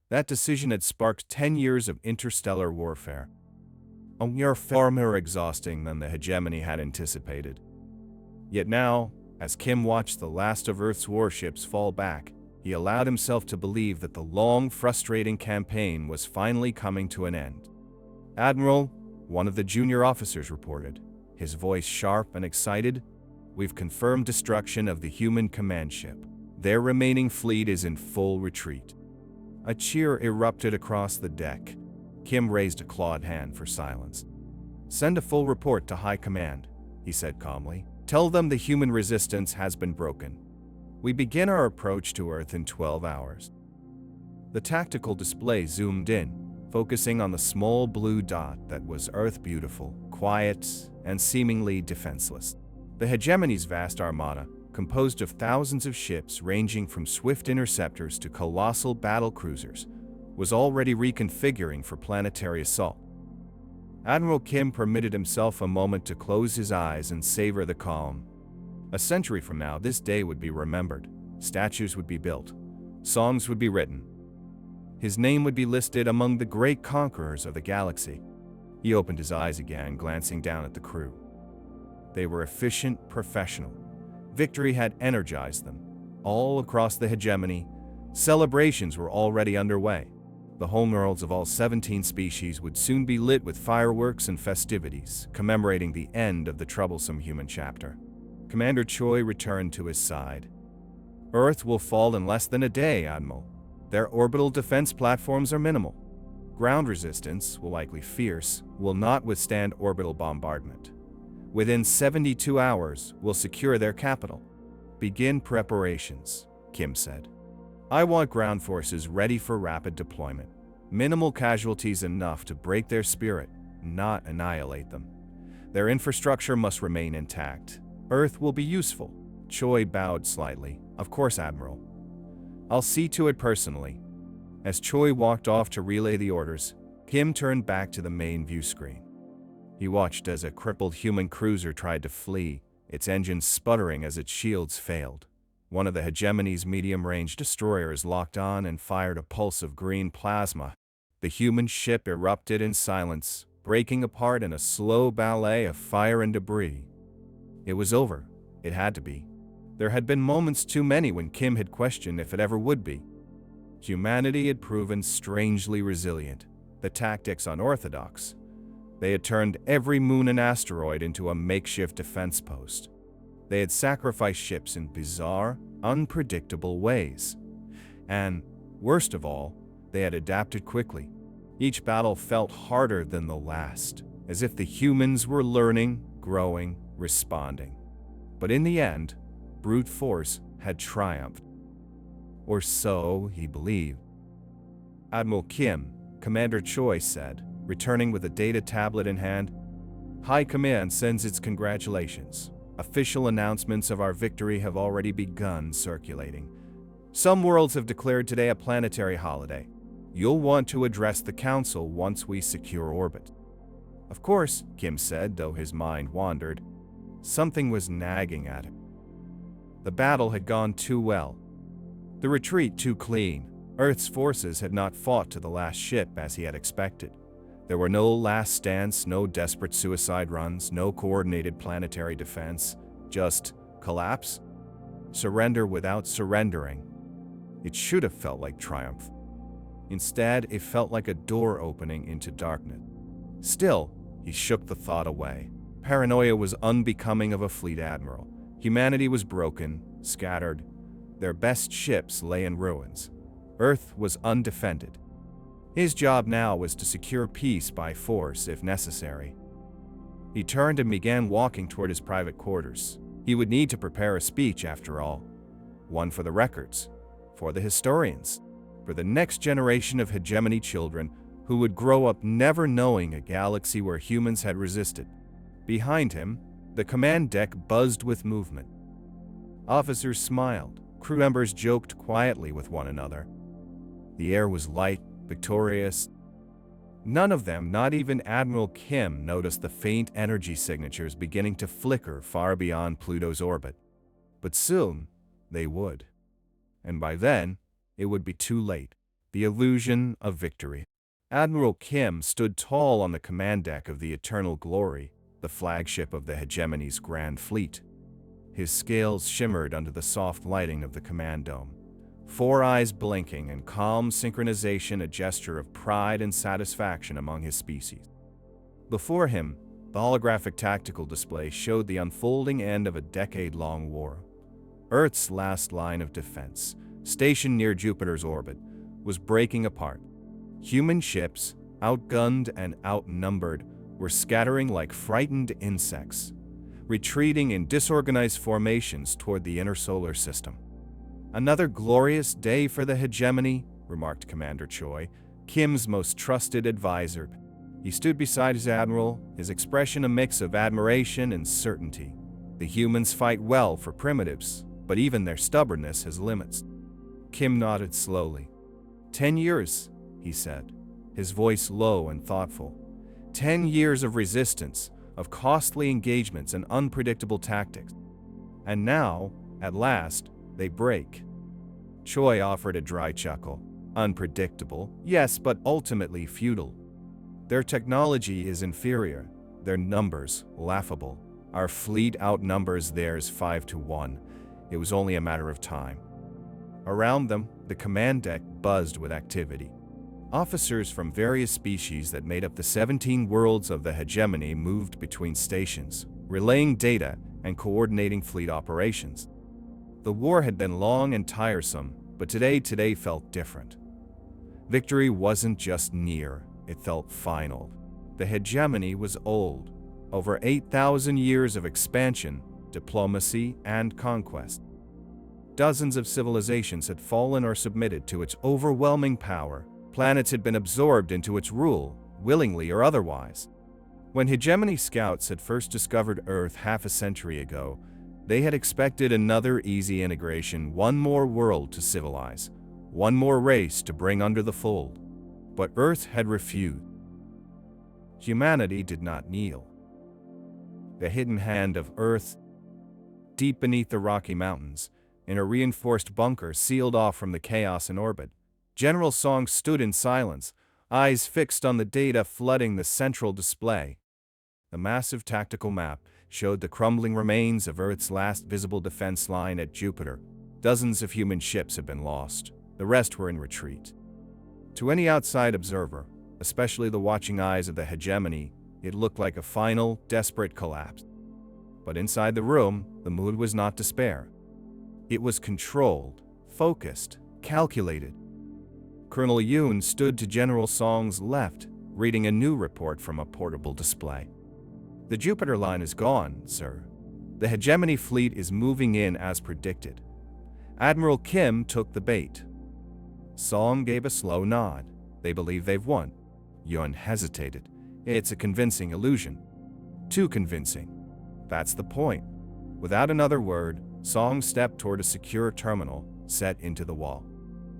That decision had sparked 10 years of interstellar warfare. A year far more exhausting than the hegemony had anticipated. Yet now, as Kim watched the last of Earth's warships fall back, he allowed himself to believe that the long, frustrating campaign was finally coming to an end. "Admiral," one of the junior officers reported, his voice sharp and excited, "we've confirmed destruction of the human command ship. Their remaining fleet is in full retreat." A cheer erupted across the deck. Kim raised a clawed hand for silence. "Send a full report to High Command," he said calmly. "Tell them the human resistance has been broken. We begin our approach to Earth in 12 hours. The tactical display zoomed in, focusing on the small blue dot that was Earth beautiful, quiet, and seemingly defenseless. The hegemony's vast armada, composed of thousands of ships ranging from swift interceptors to colossal battle cruisers, was already reconfiguring for planetary assault. Admiral Kim permitted himself a moment to close his eyes and savor the calm. A century from now, this day would be remembered. Statues would be built. Songs would be written. His name would be listed among the great conquerors of the galaxy. He opened his eyes again, glancing down at the crew. They were efficient, professional. Victory had energized them. All across the hegemony, celebrations were already underway. The homeworlds of all 17 species would soon be lit with fireworks and festivities, commemorating the end of the troublesome human chapter. Commander Choi returned to his side. "Earth will fall in less than a day, Admiral. Their orbital defense platforms are minimal. Ground resistance, while likely fierce, will not withstand orbital bombardment. Within 72 hours, we'll secure their capital. Begin preparations," Kim said. "I want ground forces ready for rapid deployment. Minimal casualties enough to break their spirit, not annihilate them. Their infrastructure must remain intact. Earth will be useful." Choi bowed slightly. "Of course, Admiral. I'll see to it personally." As Choi walked off to relay the orders, Kim turned back to the main view screen. He watched as a crippled human cruiser tried to flee, its engines sputtering as its shields failed. One of the hegemony's medium-range destroyers locked on and fired a pulse of green plasma. The human ship erupted in silence, breaking apart in a slow ballet of fire and debris. It was over. It had to be. There had been moments too many when Kim had questioned if it ever would be. Humanity had proven strangely resilient, the tactics unorthodox. They had turned every moon and asteroid into a makeshift defense post. They had sacrificed ships in bizarre, unpredictable ways. And, worst of all, they had adapted quickly. Each battle felt harder than the last, as if the humans were learning, growing, responding. But in the end, brute force had triumphed. Or so he believed. Admiral Kim, Commander Choi said, returning with a data tablet in hand. "High Command sends its congratulations. Official announcements of our victory have already begun circulating. Some worlds have declared today a planetary holiday. You'll want to address the Council once we secure orbit." "Of course," Kim said, though his mind wandered. Something was nagging at him. The battle had gone too well. The retreat too clean. Earth's forces had not fought to the last ship as he had expected. There were no last stands, no desperate suicide runs, no coordinated planetary defense, just collapse, surrender without surrendering. It should have felt like triumph. Instead, it felt like a door opening into darkness. Still, he shook the thought away. Paranoia was unbecoming of a fleet admiral. Humanity was broken, scattered. Their best ships lay in ruins. Earth was undefended. His job now was to secure peace by force if necessary. He turned and began walking toward his private quarters. He would need to prepare a speech after all. One for the records, for the historians, for the next generation of hegemony children who would grow up never knowing a galaxy where humans had resisted. Behind him, the command deck buzzed with movement. Officers smiled. Crew members joked quietly with one another. The air was light, victorious. None of them, not even Admiral Kim, noticed the faint energy signatures beginning to flicker far beyond Pluto's orbit. But soon, they would. And by then, it would be too late. the illusion of victory. Admiral Kim stood tall on the command deck of the Eternal Glory, the flagship of the hegemony's Grand Fleet. His scales shimmered under the soft lighting of the command dome, four eyes blinking in calm synchronization, a gesture of pride and satisfaction among his species. Before him, the holographic tactical display showed the unfolding end of a decade-long war. Earth's last line of defense, stationed near Jupiter's orbit, was breaking apart. Human ships, outgunned and outnumbered, were scattering like frightened insects, retreating in disorganized formations toward the inner solar system. "Another glorious day for the hegemony," remarked Commander Choi, Kim's most trusted advisor. He stood beside his admiral, his expression a mix of admiration and certainty. "The humans fight well for primitives, but even their stubbornness has limits." Kim nodded slowly. 10 years, he said, his voice low and thoughtful. 10 years of resistance, of costly engagements and unpredictable tactics. And now, at last, they break. Choi offered a dry chuckle. Unpredictable, yes, but ultimately futile. Their technology is inferior, their numbers laughable. Our fleet outnumbers theirs 5-1. It was only a matter of time. Around them, the command deck buzzed with activity. Officers from various species that made up the 17 worlds of the hegemony moved between stations, relaying data and coordinating fleet operations. The war had been long and tiresome, but today felt different. Victory wasn't just near, it felt final. The hegemony was old, over 8,000 years of expansion, diplomacy, and conquest. Dozens of civilizations had fallen or submitted to its overwhelming power. Planets had been absorbed into its rule, willingly or otherwise. When hegemony scouts had first discovered Earth half a century ago, they had expected another easy integration, one more world to civilize, one more race to bring under the fold. But Earth had refused. Humanity did not kneel. The hidden hand of Earth, deep beneath the Rocky Mountains, in a reinforced bunker sealed off from the chaos in orbit, General Song stood in silence, eyes fixed on the data flooding the central display. The massive tactical map showed the crumbling remains of Earth's last visible defense line at Jupiter. Dozens of human ships had been lost. The rest were in retreat. To any outside observer, especially the watching eyes of the hegemony, it looked like a final, desperate collapse. But inside the room, the mood was not despair. It was controlled, focused, calculated. Colonel Yoon stood to General Song's left, reading a new report from a portable display. "The Jupiter line is gone, sir. The hegemony fleet is moving in as predicted." Admiral Kim took the bait. Song gave a slow nod. "They believe they've won." Yoon hesitated. "It's a convincing illusion." "Too convincing." "That's the point." Without another word, Song stepped toward a secure terminal set into the wall.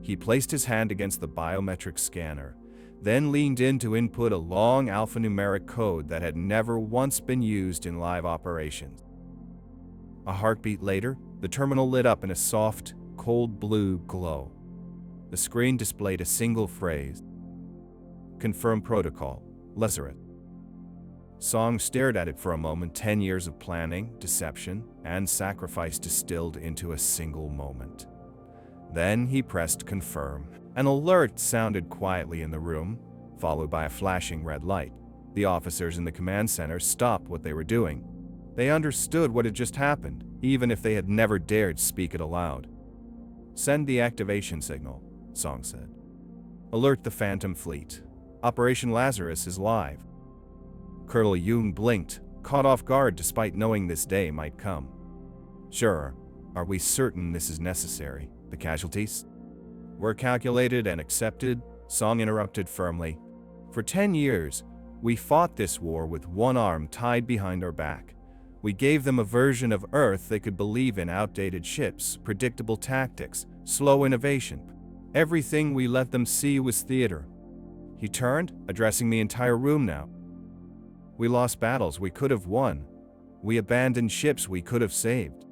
He placed his hand against the biometric scanner, then leaned in to input a long alphanumeric code that had never once been used in live operations. A heartbeat later, the terminal lit up in a soft, cold blue glow. The screen displayed a single phrase: "Confirm protocol, Lazarus." Song stared at it for a moment. 10 years of planning, deception, and sacrifice distilled into a single moment. Then he pressed confirm. An alert sounded quietly in the room, followed by a flashing red light. The officers in the command center stopped what they were doing. They understood what had just happened, even if they had never dared speak it aloud. "Send the activation signal," Song said. "Alert the Phantom Fleet. Operation Lazarus is live." Colonel Yoon blinked, caught off guard despite knowing this day might come. "Sure. Are we certain this is necessary? The casualties?" "Were calculated and accepted," Song interrupted firmly. "For 10 years, we fought this war with one arm tied behind our back. We gave them a version of Earth they could believe in: outdated ships, predictable tactics, slow innovation. Everything we let them see was theater." He turned, addressing the entire room now. "We lost battles we could have won. We abandoned ships we could have saved.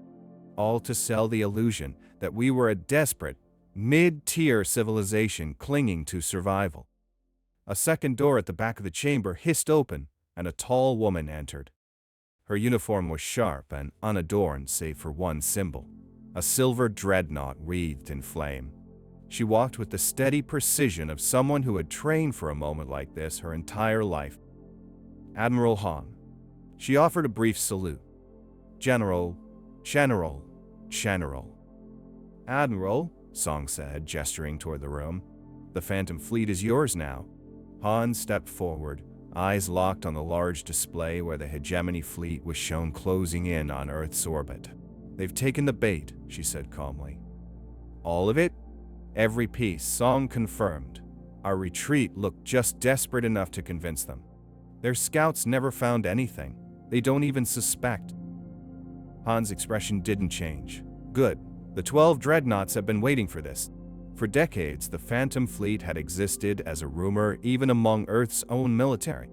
All to sell the illusion that we were a desperate, Mid-tier civilization clinging to survival. A second door at the back of the chamber hissed open, and a tall woman entered. Her uniform was sharp and unadorned save for one symbol, a silver dreadnought wreathed in flame. She walked with the steady precision of someone who had trained for a moment like this her entire life. Admiral Han. She offered a brief salute. General. Admiral, Song said, gesturing toward the room. The Phantom Fleet is yours now. Han stepped forward, eyes locked on the large display where the Hegemony fleet was shown closing in on Earth's orbit. They've taken the bait, she said calmly. All of it? Every piece, Song confirmed. Our retreat looked just desperate enough to convince them. Their scouts never found anything. They don't even suspect. Han's expression didn't change. Good. The 12 dreadnoughts have been waiting for this. For decades, the Phantom Fleet had existed as a rumor even among Earth's own military.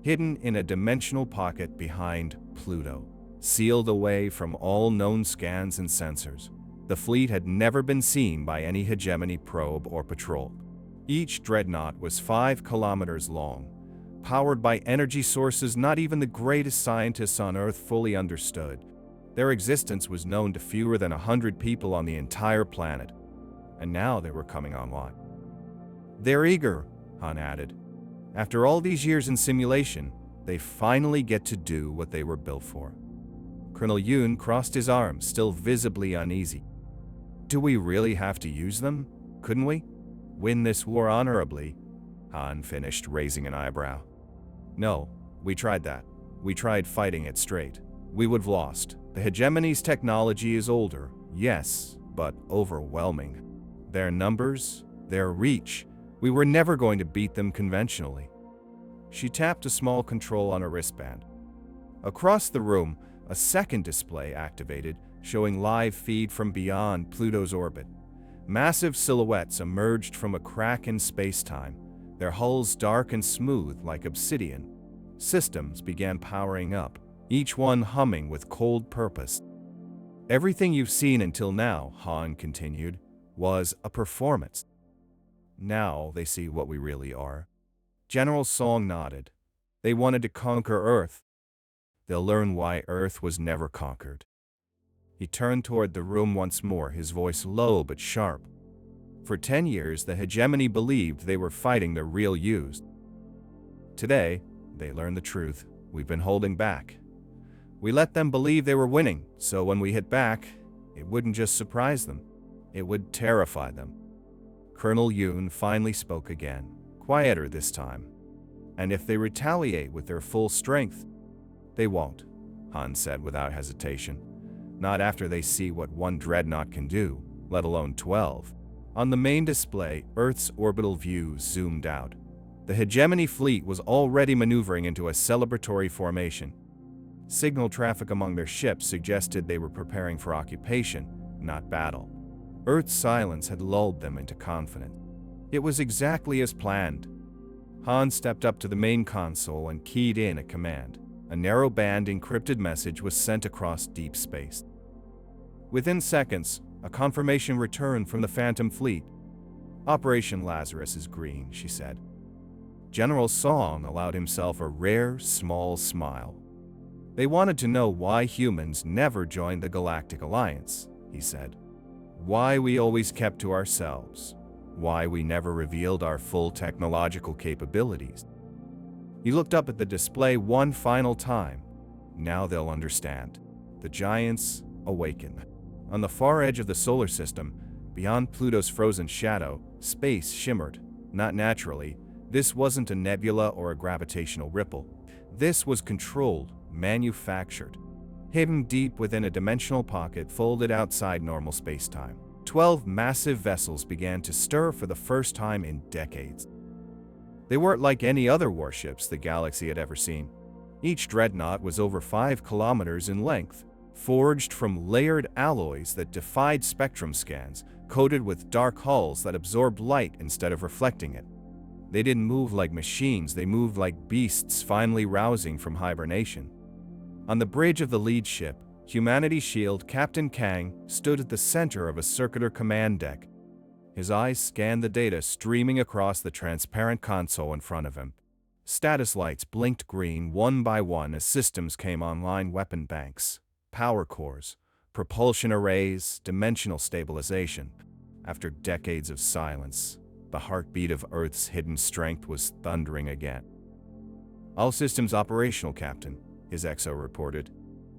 Hidden in a dimensional pocket behind Pluto, sealed away from all known scans and sensors, the fleet had never been seen by any Hegemony probe or patrol. Each dreadnought was 5 kilometers long, powered by energy sources not even the greatest scientists on Earth fully understood. Their existence was known to fewer than 100 people on the entire planet, and now they were coming online. They're eager, Han added. After all these years in simulation, they finally get to do what they were built for. Colonel Yoon crossed his arms, still visibly uneasy. Do we really have to use them? Couldn't we? Win this war honorably? Han finished, raising an eyebrow. No, we tried that. We tried fighting it straight. We would have lost. The Hegemony's technology is older, yes, but overwhelming. Their numbers, their reach, we were never going to beat them conventionally. She tapped a small control on her wristband. Across the room, a second display activated, showing live feed from beyond Pluto's orbit. Massive silhouettes emerged from a crack in space-time, their hulls dark and smooth like obsidian. Systems began powering up, each one humming with cold purpose. Everything you've seen until now, Han continued, was a performance. Now they see what we really are. General Song nodded. They wanted to conquer Earth. They'll learn why Earth was never conquered. He turned toward the room once more, his voice low but sharp. For 10 years, the Hegemony believed they were fighting the real yous. Today, they learned the truth. We've been holding back. We let them believe they were winning, so when we hit back, it wouldn't just surprise them. It would terrify them. Colonel Yoon finally spoke again, quieter this time. And if they retaliate with their full strength, they won't, Han said without hesitation. Not after they see what one dreadnought can do, let alone 12. On the main display, Earth's orbital view zoomed out. The Hegemony fleet was already maneuvering into a celebratory formation. Signal traffic among their ships suggested they were preparing for occupation, not battle. Earth's silence had lulled them into confidence. It was exactly as planned. Han stepped up to the main console and keyed in a command. A narrow-band encrypted message was sent across deep space. Within seconds, a confirmation returned from the Phantom Fleet. Operation Lazarus is green, she said. General Song allowed himself a rare, small smile. They wanted to know why humans never joined the Galactic Alliance, he said. Why we always kept to ourselves. Why we never revealed our full technological capabilities. He looked up at the display one final time. Now they'll understand. The giants awaken. On the far edge of the solar system, beyond Pluto's frozen shadow, space shimmered. Not naturally. This wasn't a nebula or a gravitational ripple. This was controlled, manufactured. Hidden deep within a dimensional pocket folded outside normal space-time. 12 massive vessels began to stir for the first time in decades. They weren't like any other warships the galaxy had ever seen. Each dreadnought was over 5 kilometers in length, forged from layered alloys that defied spectrum scans, coated with dark hulls that absorbed light instead of reflecting it. They didn't move like machines, they moved like beasts finally rousing from hibernation. On the bridge of the lead ship, Humanity's Shield Captain Kang stood at the center of a circular command deck, His eyes scanned the data streaming across the transparent console in front of him. Status lights blinked green one by one as systems came online: weapon banks, power cores, propulsion arrays, dimensional stabilization. After decades of silence, the heartbeat of Earth's hidden strength was thundering again. "All systems operational, Captain," his XO reported.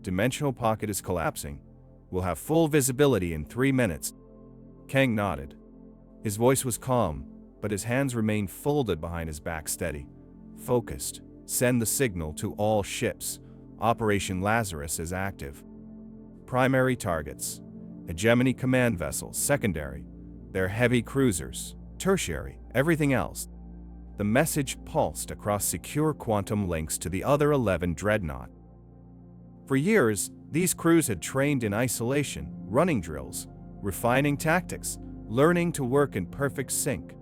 "Dimensional pocket is collapsing. We'll have full visibility in 3 minutes." Kang nodded. His voice was calm, but his hands remained folded behind his back, steady. "Focused. Send the signal to all ships. Operation Lazarus is active. Primary targets: hegemony command vessels. Secondary: they're heavy cruisers. Tertiary: everything else." The message pulsed across secure quantum links to the other 11 dreadnought. For years, these crews had trained in isolation, running drills, refining tactics, learning to work in perfect sync.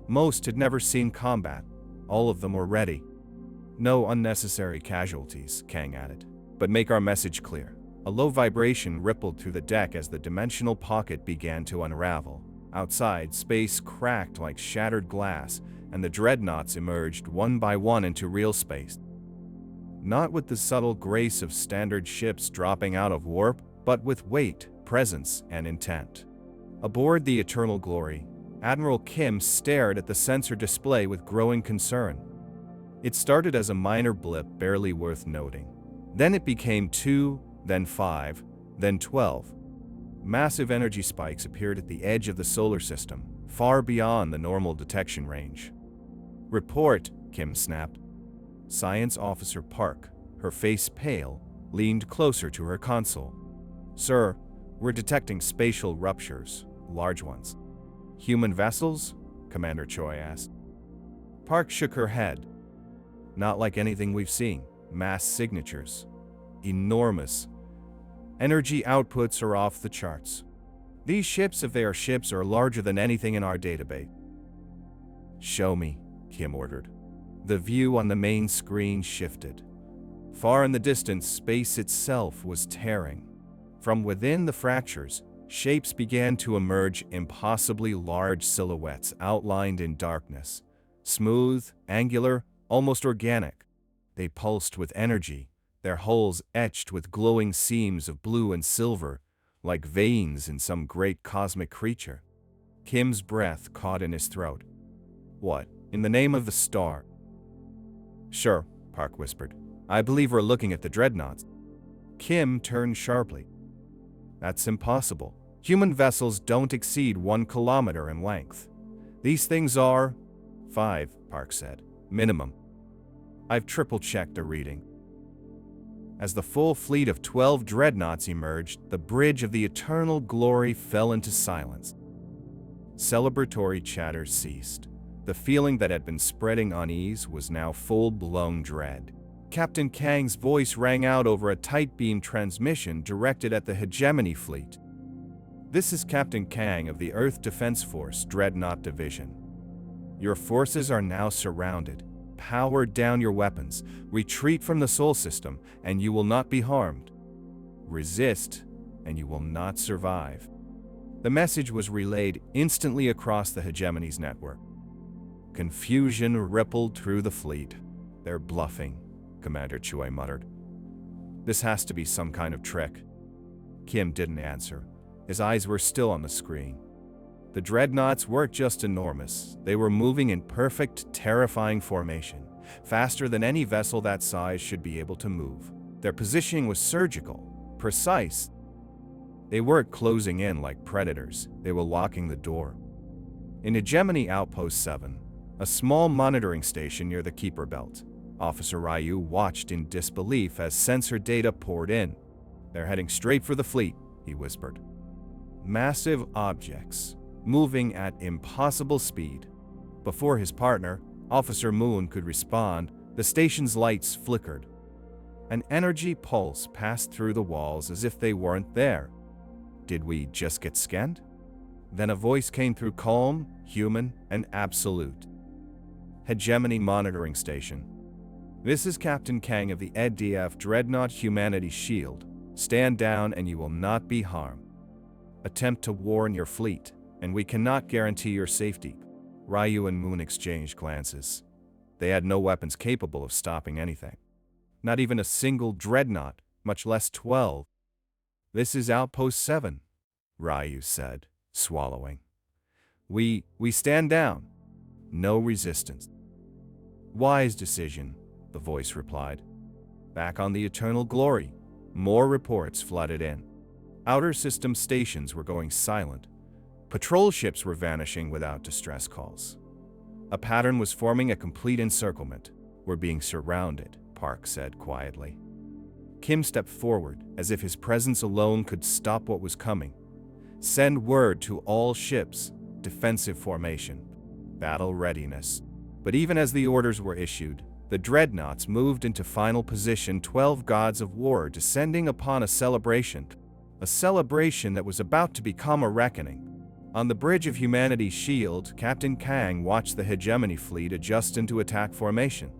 Most had never seen combat. All of them were ready. "No unnecessary casualties," Kang added. "But make our message clear." A low vibration rippled through the deck as the dimensional pocket began to unravel. Outside, space cracked like shattered glass, and the dreadnoughts emerged one by one into real space. Not with the subtle grace of standard ships dropping out of warp, but with weight, presence, and intent. Aboard the Eternal Glory, Admiral Kim stared at the sensor display with growing concern. It started as a minor blip barely worth noting. Then it became 2, then 5, then 12. Massive energy spikes appeared at the edge of the solar system, far beyond the normal detection range. "Report," Kim snapped. Science Officer Park, her face pale, leaned closer to her console. "Sir, we're detecting spatial ruptures, large ones." "Human vessels?" Commander Choi asked. Park shook her head. "Not like anything we've seen. Mass signatures. Enormous. Energy outputs are off the charts. These ships, if they are ships, are larger than anything in our database." "Show me," Kim ordered. The view on the main screen shifted. Far in the distance, space itself was tearing. From within the fractures, shapes began to emerge, impossibly large silhouettes outlined in darkness. Smooth, angular, almost organic. They pulsed with energy, their hulls etched with glowing seams of blue and silver, like veins in some great cosmic creature. Kim's breath caught in his throat. "What, in the name of the star?" "Sure," Park whispered. "I believe we're looking at the dreadnoughts." Kim turned sharply. "That's impossible. Human vessels don't exceed 1 kilometer in length. These things are 5, Park said. "Minimum. I've triple-checked the reading." As the full fleet of 12 dreadnoughts emerged, the bridge of the Eternal Glory fell into silence. Celebratory chatter ceased. The feeling that had been spreading unease was now full-blown dread. Captain Kang's voice rang out over a tight beam transmission directed at the hegemony fleet. "This is Captain Kang of the Earth Defense Force Dreadnought Division. Your forces are now surrounded. Power down your weapons, retreat from the Sol system, and you will not be harmed. Resist, and you will not survive." The message was relayed instantly across the hegemony's network. Confusion rippled through the fleet. "They're bluffing," Commander Choi muttered. "This has to be some kind of trick." Kim didn't answer. His eyes were still on the screen. The dreadnoughts weren't just enormous. They were moving in perfect, terrifying formation, faster than any vessel that size should be able to move. Their positioning was surgical, precise. They weren't closing in like predators. They were locking the door. In Hegemony Outpost 7, a small monitoring station near the Keeper Belt, Officer Ryu watched in disbelief as sensor data poured in. "They're heading straight for the fleet," he whispered. Massive objects, moving at impossible speed. Before his partner, Officer Moon, could respond, the station's lights flickered. An energy pulse passed through the walls as if they weren't there. Did we just get scanned? Then a voice came through, calm, human, and absolute. "Hegemony Monitoring Station. This is Captain Kang of the EDF Dreadnought Humanity Shield. Stand down and you will not be harmed. Attempt to warn your fleet. and we cannot guarantee your safety." Ryu and Moon exchanged glances. They had no weapons capable of stopping anything. Not even a single dreadnought, much less 12. "This is Outpost 7, Ryu said, swallowing. We stand down. No resistance." "Wise decision," the voice replied. Back on the Eternal Glory, more reports flooded in. Outer system stations were going silent. Patrol ships were vanishing without distress calls. A pattern was forming a complete encirclement. "We're being surrounded," Park said quietly. Kim stepped forward, as if his presence alone could stop what was coming. "Send word to all ships. Defensive formation. Battle readiness." But even as the orders were issued, the Dreadnoughts moved into final position, 12 gods of war descending upon a celebration that was about to become a reckoning. On the bridge of humanity's shield, Captain Kang watched the hegemony fleet adjust into attack formation.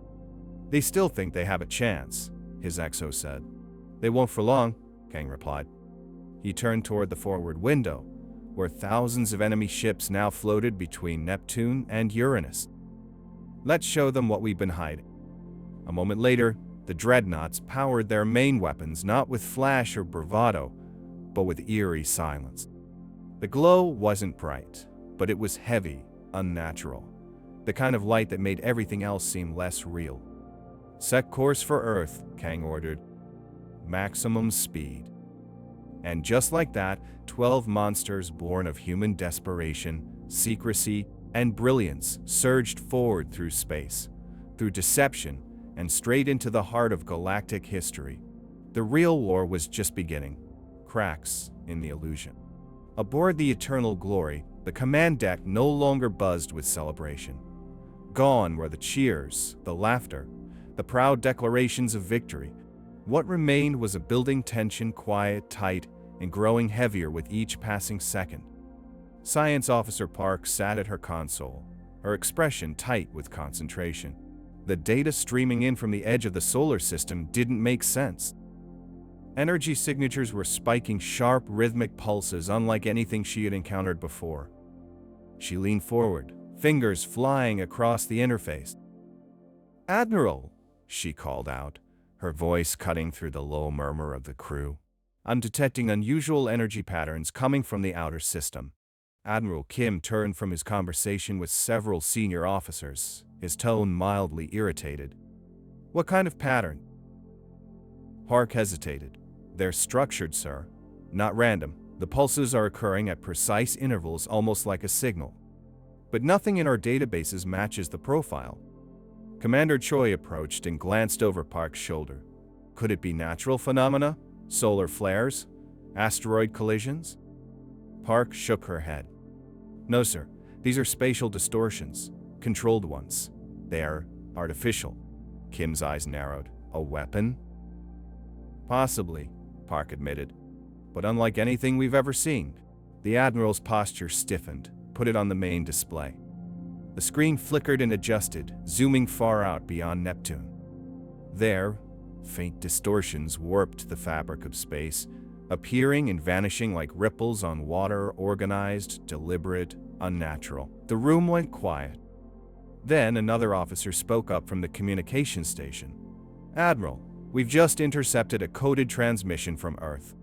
"They still think they have a chance," his XO said. "They won't for long," Kang replied. He turned toward the forward window, where thousands of enemy ships now floated between Neptune and Uranus. "Let's show them what we've been hiding." A moment later, the Dreadnoughts powered their main weapons not with flash or bravado, but with eerie silence. The glow wasn't bright, but it was heavy, unnatural, the kind of light that made everything else seem less real. "Set course for Earth," Kang ordered. "Maximum speed." And just like that, 12 monsters born of human desperation, secrecy, and brilliance surged forward through space, through deception, and straight into the heart of galactic history. The real war was just beginning. Cracks in the illusion. Aboard the Eternal Glory, the command deck no longer buzzed with celebration. Gone were the cheers, the laughter, the proud declarations of victory. What remained was a building tension, quiet, tight, and growing heavier with each passing second. Science Officer Park sat at her console, her expression tight with concentration. The data streaming in from the edge of the solar system didn't make sense. Energy signatures were spiking sharp, rhythmic pulses unlike anything she had encountered before. She leaned forward, fingers flying across the interface. "Admiral," she called out, her voice cutting through the low murmur of the crew. "I'm detecting unusual energy patterns coming from the outer system." Admiral Kim turned from his conversation with several senior officers, his tone mildly irritated. "What kind of pattern?" Park hesitated. "They're structured, sir. Not random. The pulses are occurring at precise intervals, almost like a signal. But nothing in our databases matches the profile." Commander Choi approached and glanced over Park's shoulder. "Could it be natural phenomena? Solar flares? Asteroid collisions?" Park shook her head. "No, sir. These are spatial distortions. Controlled ones. They're artificial." Kim's eyes narrowed. "A weapon?" "Possibly," Park admitted. "But unlike anything we've ever seen." The Admiral's posture stiffened, put it on the main display. The screen flickered and adjusted, zooming far out beyond Neptune. There, faint distortions warped the fabric of space, appearing and vanishing like ripples on water, organized, deliberate, unnatural. The room went quiet. Then another officer spoke up from the communication station. "Admiral, we've just intercepted a coded transmission from Earth.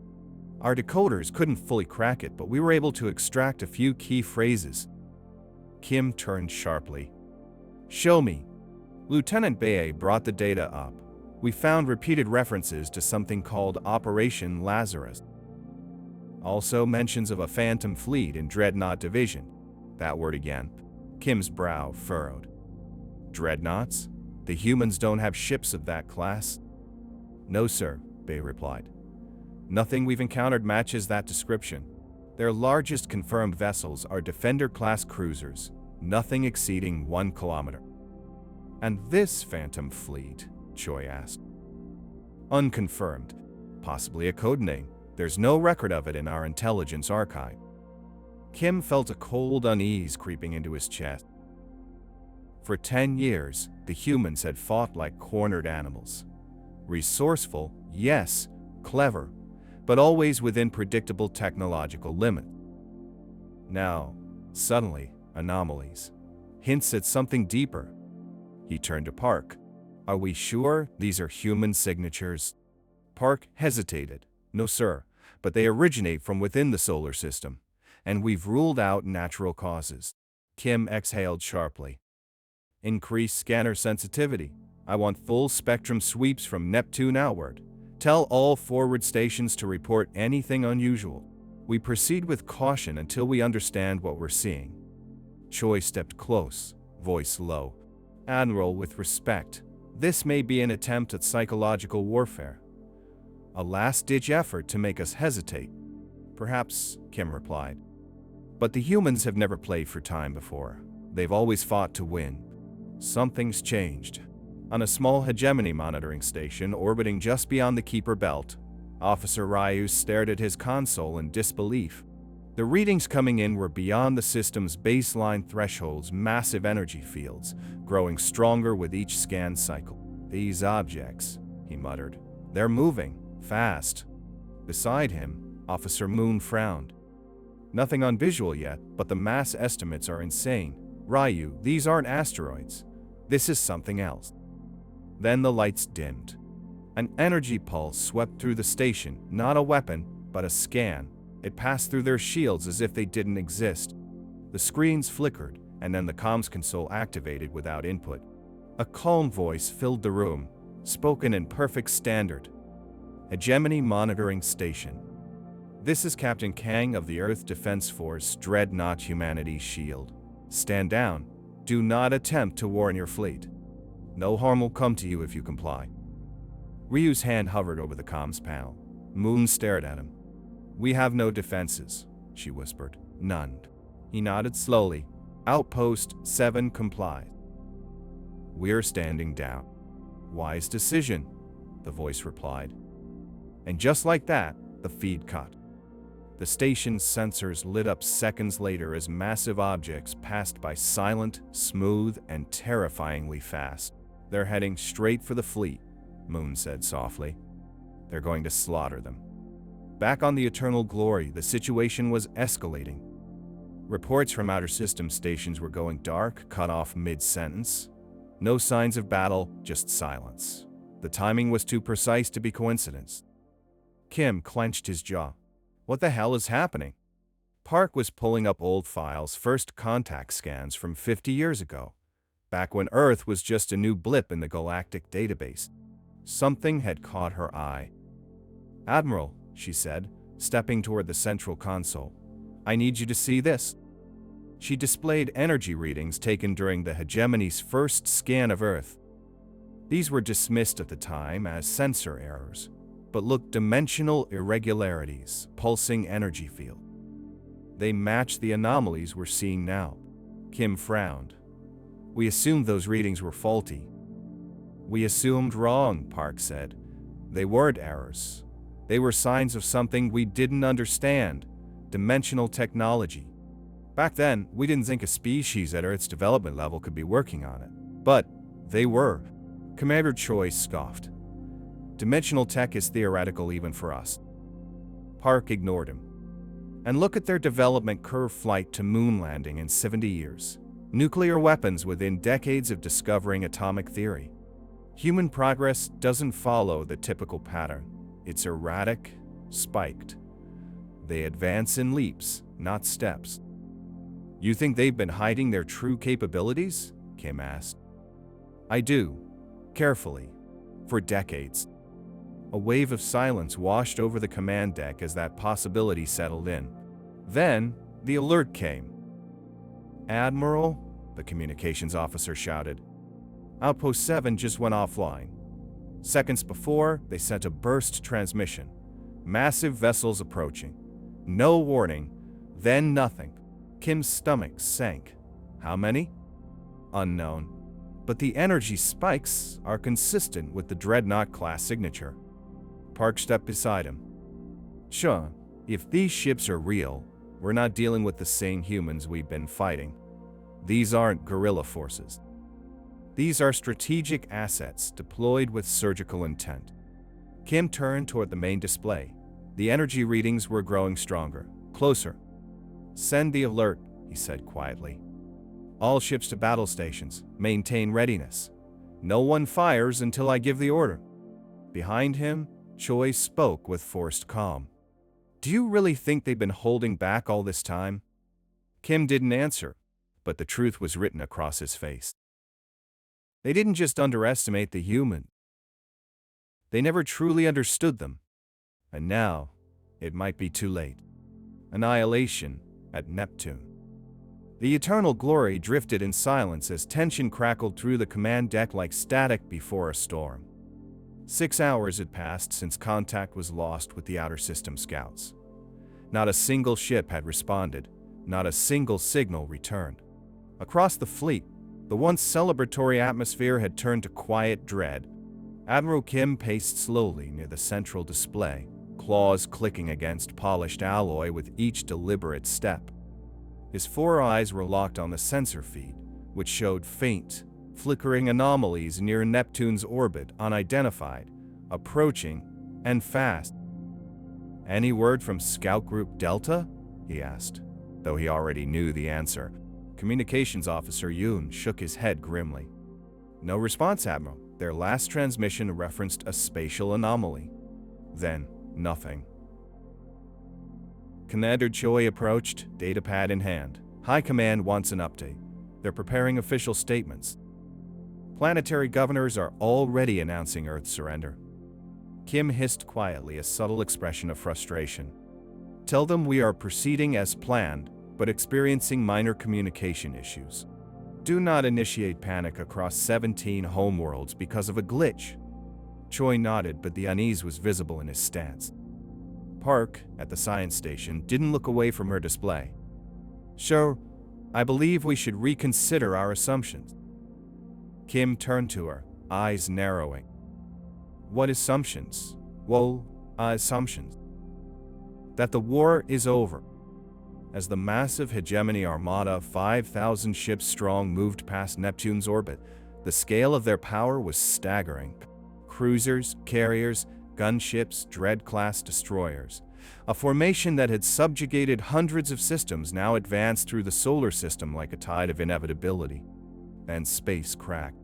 Our decoders couldn't fully crack it, but we were able to extract a few key phrases." Kim turned sharply. "Show me." Lieutenant Bae brought the data up. "We found repeated references to something called Operation Lazarus. Also mentions of a phantom fleet in Dreadnought Division." That word again. Kim's brow furrowed. "Dreadnoughts? The humans don't have ships of that class?" "No, sir," Bae replied. "Nothing we've encountered matches that description. Their largest confirmed vessels are Defender-class cruisers, nothing exceeding 1 kilometer." "And this phantom fleet?" Choi asked. "Unconfirmed. Possibly a code name. There's no record of it in our intelligence archive." Kim felt a cold unease creeping into his chest. For 10 years, the humans had fought like cornered animals. Resourceful, yes, clever, but always within predictable technological limits. Now, Suddenly, anomalies. Hints at something deeper. He turned to Park. Are we sure these are human signatures? Park hesitated. No, sir, but they originate from within the solar system, and we've ruled out natural causes. Kim exhaled sharply. Increase scanner sensitivity. I want full spectrum sweeps from Neptune outward. Tell all forward stations to report anything unusual. We proceed with caution until we understand what we're seeing. Choi stepped close, voice low. Admiral, with respect, this may be an attempt at psychological warfare. A last-ditch effort to make us hesitate. Perhaps, Kim replied. But the humans have never played for time before. They've always fought to win. Something's changed. On a small hegemony monitoring station orbiting just beyond the Keeper Belt, Officer Ryu stared at his console in disbelief. The readings coming in were beyond the system's baseline threshold's massive energy fields, growing stronger with each scan cycle. These objects, he muttered. They're moving, fast. Beside him, Officer Moon frowned. Nothing on visual yet, but the mass estimates are insane. Ryu, these aren't asteroids. This is something else. Then the lights dimmed. An energy pulse swept through the station, not a weapon, but a scan. It passed through their shields as if they didn't exist. The screens flickered, and then the comms console activated without input. A calm voice filled the room, spoken in perfect standard. Hegemony Monitoring Station. This is Captain Kang of the Earth Defense Force Dreadnought Humanity's Shield. Stand down. Do not attempt to warn your fleet. No harm will come to you if you comply. Ryu's hand hovered over the comms panel. Moon stared at him. We have no defenses, she whispered. None. He nodded slowly. Outpost 7 complied. We're standing down. Wise decision, the voice replied. And just like that, the feed cut. The station's sensors lit up seconds later as massive objects passed by silent, smooth, and terrifyingly fast. They're heading straight for the fleet, Moon said softly. They're going to slaughter them. Back on the Eternal Glory, the situation was escalating. Reports from outer system stations were going dark, cut off mid-sentence. No signs of battle, just silence. The timing was too precise to be coincidence. Kim clenched his jaw. What the hell is happening? Park was pulling up old files, first contact scans from 50 years ago, back when Earth was just a new blip in the Galactic database. Something had caught her eye. Admiral, she said, stepping toward the central console. I need you to see this. She displayed energy readings taken during the hegemony's first scan of Earth. These were dismissed at the time as sensor errors, but looked dimensional irregularities, pulsing energy field. They matched the anomalies we're seeing now. Kim frowned. We assumed those readings were faulty. We assumed wrong, Park said. They weren't errors. They were signs of something we didn't understand, dimensional technology. Back then, we didn't think a species at Earth's development level could be working on it. But they were. Commander Choi scoffed. Dimensional tech is theoretical even for us. Park ignored him. And look at their development curve: flight to moon landing in 70 years. Nuclear weapons within decades of discovering atomic theory. Human progress doesn't follow the typical pattern. It's erratic, spiked. They advance in leaps, not steps. You think they've been hiding their true capabilities? Kim asked. I do. Carefully. For decades. A wave of silence washed over the command deck as that possibility settled in. Then, the alert came. Admiral, the communications officer shouted. Outpost 7 just went offline. Seconds before, they sent a burst transmission. Massive vessels approaching. No warning, then nothing. Kim's stomach sank. How many? Unknown. But the energy spikes are consistent with the Dreadnought class signature. Park stepped beside him. Sure, if these ships are real, we're not dealing with the same humans we've been fighting. These aren't guerrilla forces. These are strategic assets deployed with surgical intent. Kim turned toward the main display. The energy readings were growing stronger. Closer. Send the alert, he said quietly. All ships to battle stations. Maintain readiness. No one fires until I give the order. Behind him, Choi spoke with forced calm. Do you really think they've been holding back all this time? Kim didn't answer, but the truth was written across his face. They didn't just underestimate the human. They never truly understood them. And now, it might be too late. Annihilation at Neptune. The eternal glory drifted in silence as tension crackled through the command deck like static before a storm. 6 hours had passed since contact was lost with the outer system scouts. Not a single ship had responded, not a single signal returned. Across the fleet, the once celebratory atmosphere had turned to quiet dread. Admiral Kim paced slowly near the central display, claws clicking against polished alloy with each deliberate step. His 4 eyes were locked on the sensor feed, which showed faint, flickering anomalies near Neptune's orbit, unidentified, approaching, and fast. Any word from Scout Group Delta? He asked, though he already knew the answer. Communications Officer Yoon shook his head grimly. No response, Admiral. Their last transmission referenced a spatial anomaly. Then, nothing. Commander Choi approached, datapad in hand. High Command wants an update. They're preparing official statements. Planetary governors are already announcing Earth's surrender. Kim hissed quietly, a subtle expression of frustration. Tell them we are proceeding as planned, but experiencing minor communication issues. Do not initiate panic across 17 homeworlds because of a glitch. Choi nodded, but the unease was visible in his stance. Park, at the science station, didn't look away from her display. Sure, I believe we should reconsider our assumptions. Kim turned to her, eyes narrowing. What assumptions? Well, assumptions. That the war is over. As the massive hegemony armada, 5,000 ships strong, moved past Neptune's orbit, the scale of their power was staggering. Cruisers, carriers, gunships, Dread-class destroyers. A formation that had subjugated hundreds of systems now advanced through the solar system like a tide of inevitability. Then space cracked.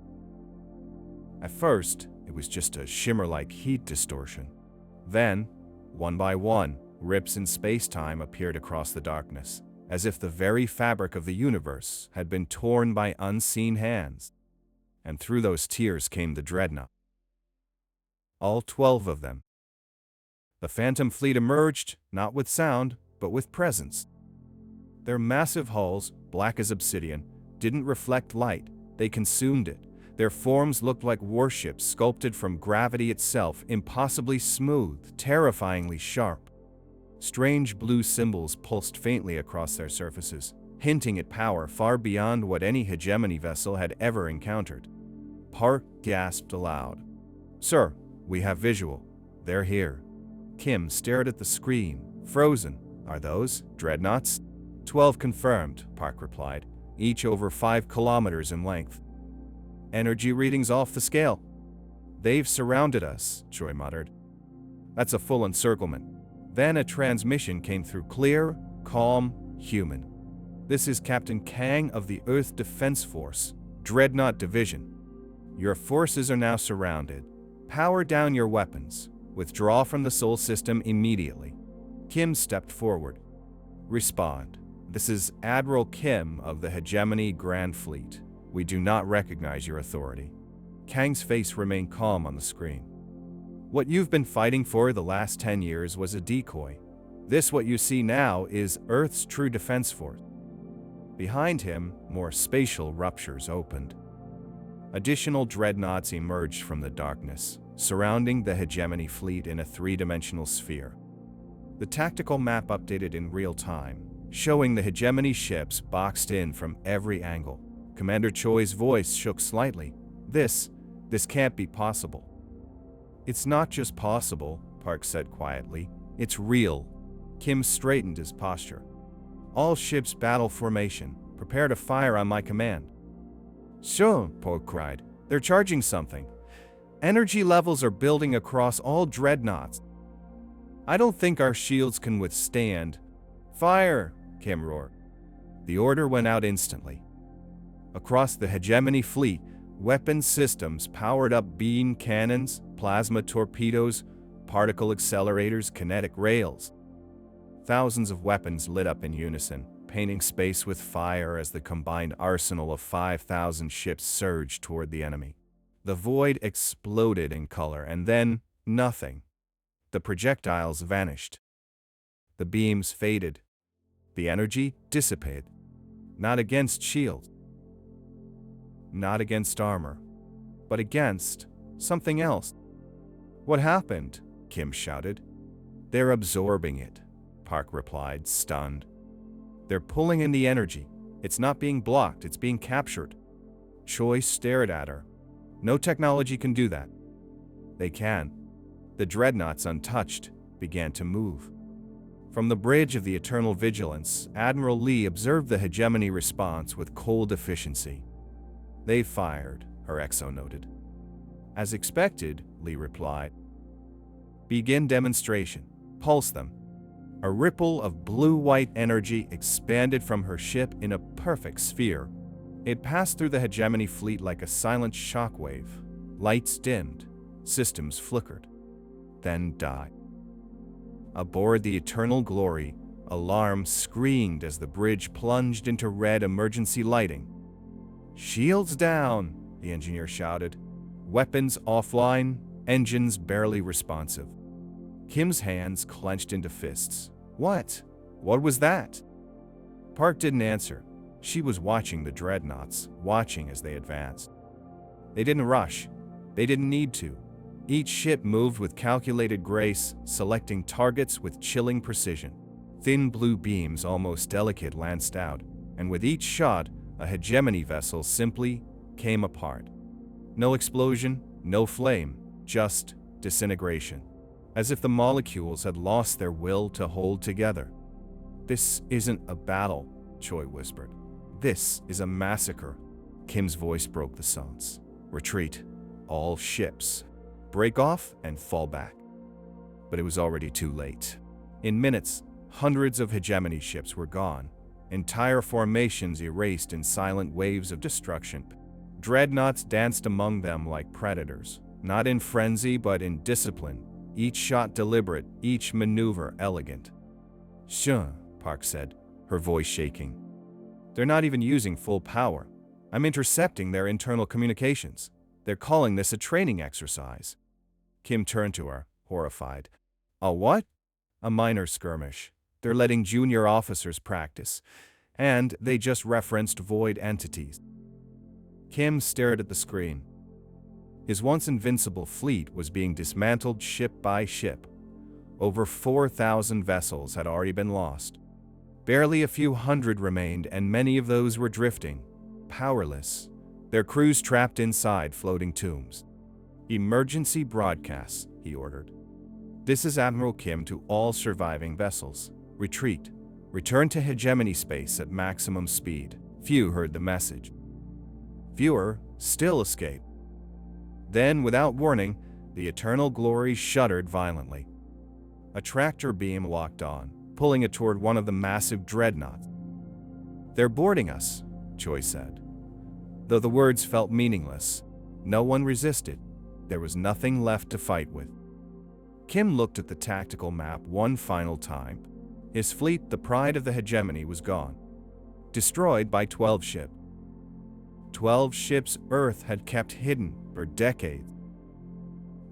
At first, it was just a shimmer-like heat distortion. Then, one by one, rips in space-time appeared across the darkness, as if the very fabric of the universe had been torn by unseen hands. And through those tears came the Dreadnought. All 12 of them. The Phantom Fleet emerged, not with sound, but with presence. Their massive hulls, black as obsidian, didn't reflect light, they consumed it. Their forms looked like warships sculpted from gravity itself, impossibly smooth, terrifyingly sharp. Strange blue symbols pulsed faintly across their surfaces, hinting at power far beyond what any hegemony vessel had ever encountered. Park gasped aloud. Sir, we have visual. They're here. Kim stared at the screen, frozen. Are those Dreadnoughts? 12 confirmed, Park replied, each over 5 kilometers in length. Energy readings off the scale. They've surrounded us, Choi muttered. That's a full encirclement. Then a transmission came through, clear, calm, human. This is Captain Kang of the Earth Defense Force, Dreadnought Division. Your forces are now surrounded. Power down your weapons. Withdraw from the Sol system immediately. Kim stepped forward. Respond. This is Admiral Kim of the Hegemony Grand Fleet. We do not recognize your authority. Kang's face remained calm on the screen. What you've been fighting for the last 10 years was a decoy. This, what you see now, is Earth's true defense force. Behind him, more spatial ruptures opened. Additional dreadnoughts emerged from the darkness, surrounding the Hegemony fleet in a 3-dimensional sphere. The tactical map updated in real time, showing the Hegemony ships boxed in from every angle. Commander Choi's voice shook slightly. This can't be possible. It's not just possible, Park said quietly. It's real. Kim straightened his posture. All ships battle formation. Prepare to fire on my command. Sure, Park cried. They're charging something. Energy levels are building across all dreadnoughts. I don't think our shields can withstand. Fire, Kim roared. The order went out instantly. Across the hegemony fleet, weapon systems powered up beam cannons, plasma torpedoes, particle accelerators, kinetic rails. Thousands of weapons lit up in unison, painting space with fire as the combined arsenal of 5,000 ships surged toward the enemy. The void exploded in color, and then nothing. The projectiles vanished. The beams faded. The energy dissipated. Not against shields. Not against armor. But against something else. "What happened?" Kim shouted. "They're absorbing it," Park replied, stunned. "They're pulling in the energy. It's not being blocked, it's being captured." Choi stared at her. "No technology can do that." "They can." The Dreadnoughts, untouched, began to move. From the bridge of the Eternal Vigilance, Admiral Lee observed the hegemony response with cold efficiency. "They fired," her XO noted. "As expected," Lee replied. "Begin demonstration. Pulse them." A ripple of blue-white energy expanded from her ship in a perfect sphere. It passed through the hegemony fleet like a silent shockwave. Lights dimmed, systems flickered, then died. Aboard the Eternal Glory, alarm screamed as the bridge plunged into red emergency lighting. "Shields down," the engineer shouted. "Weapons offline, engines barely responsive." Kim's hands clenched into fists. What? What was that?" Park didn't answer. She was watching the Dreadnoughts, watching as they advanced. They didn't rush. They didn't need to. Each ship moved with calculated grace, selecting targets with chilling precision. Thin blue beams, almost delicate, lanced out, and with each shot, a hegemony vessel simply came apart. No explosion, no flame, just disintegration. As if the molecules had lost their will to hold together. "This isn't a battle," Choi whispered. "This is a massacre." Kim's voice broke the silence. "Retreat. All ships. Break off and fall back." But it was already too late. In minutes, hundreds of hegemony ships were gone. Entire formations erased in silent waves of destruction. Dreadnoughts danced among them like predators, not in frenzy but in discipline. Each shot deliberate, each maneuver elegant. "Sure," Park said, her voice shaking. "They're not even using full power. I'm intercepting their internal communications. They're calling this a training exercise." Kim turned to her, horrified. "A what?" "A minor skirmish. They're letting junior officers practice. And they just referenced void entities." Kim stared at the screen. His once invincible fleet was being dismantled ship by ship. Over 4,000 vessels had already been lost. Barely a few hundred remained, and many of those were drifting, powerless, their crews trapped inside floating tombs. "Emergency broadcasts," he ordered. "This is Admiral Kim to all surviving vessels. Retreat. Return to hegemony space at maximum speed." Few heard the message. Fewer still escaped. Then, without warning, the Eternal Glory shuddered violently. A tractor beam locked on, pulling it toward one of the massive dreadnoughts. "They're boarding us," Choi said. Though the words felt meaningless, no one resisted. There was nothing left to fight with. Kim looked at the tactical map one final time. His fleet, the pride of the hegemony, was gone. Destroyed by 12 ships. 12 ships Earth had kept hidden for decades.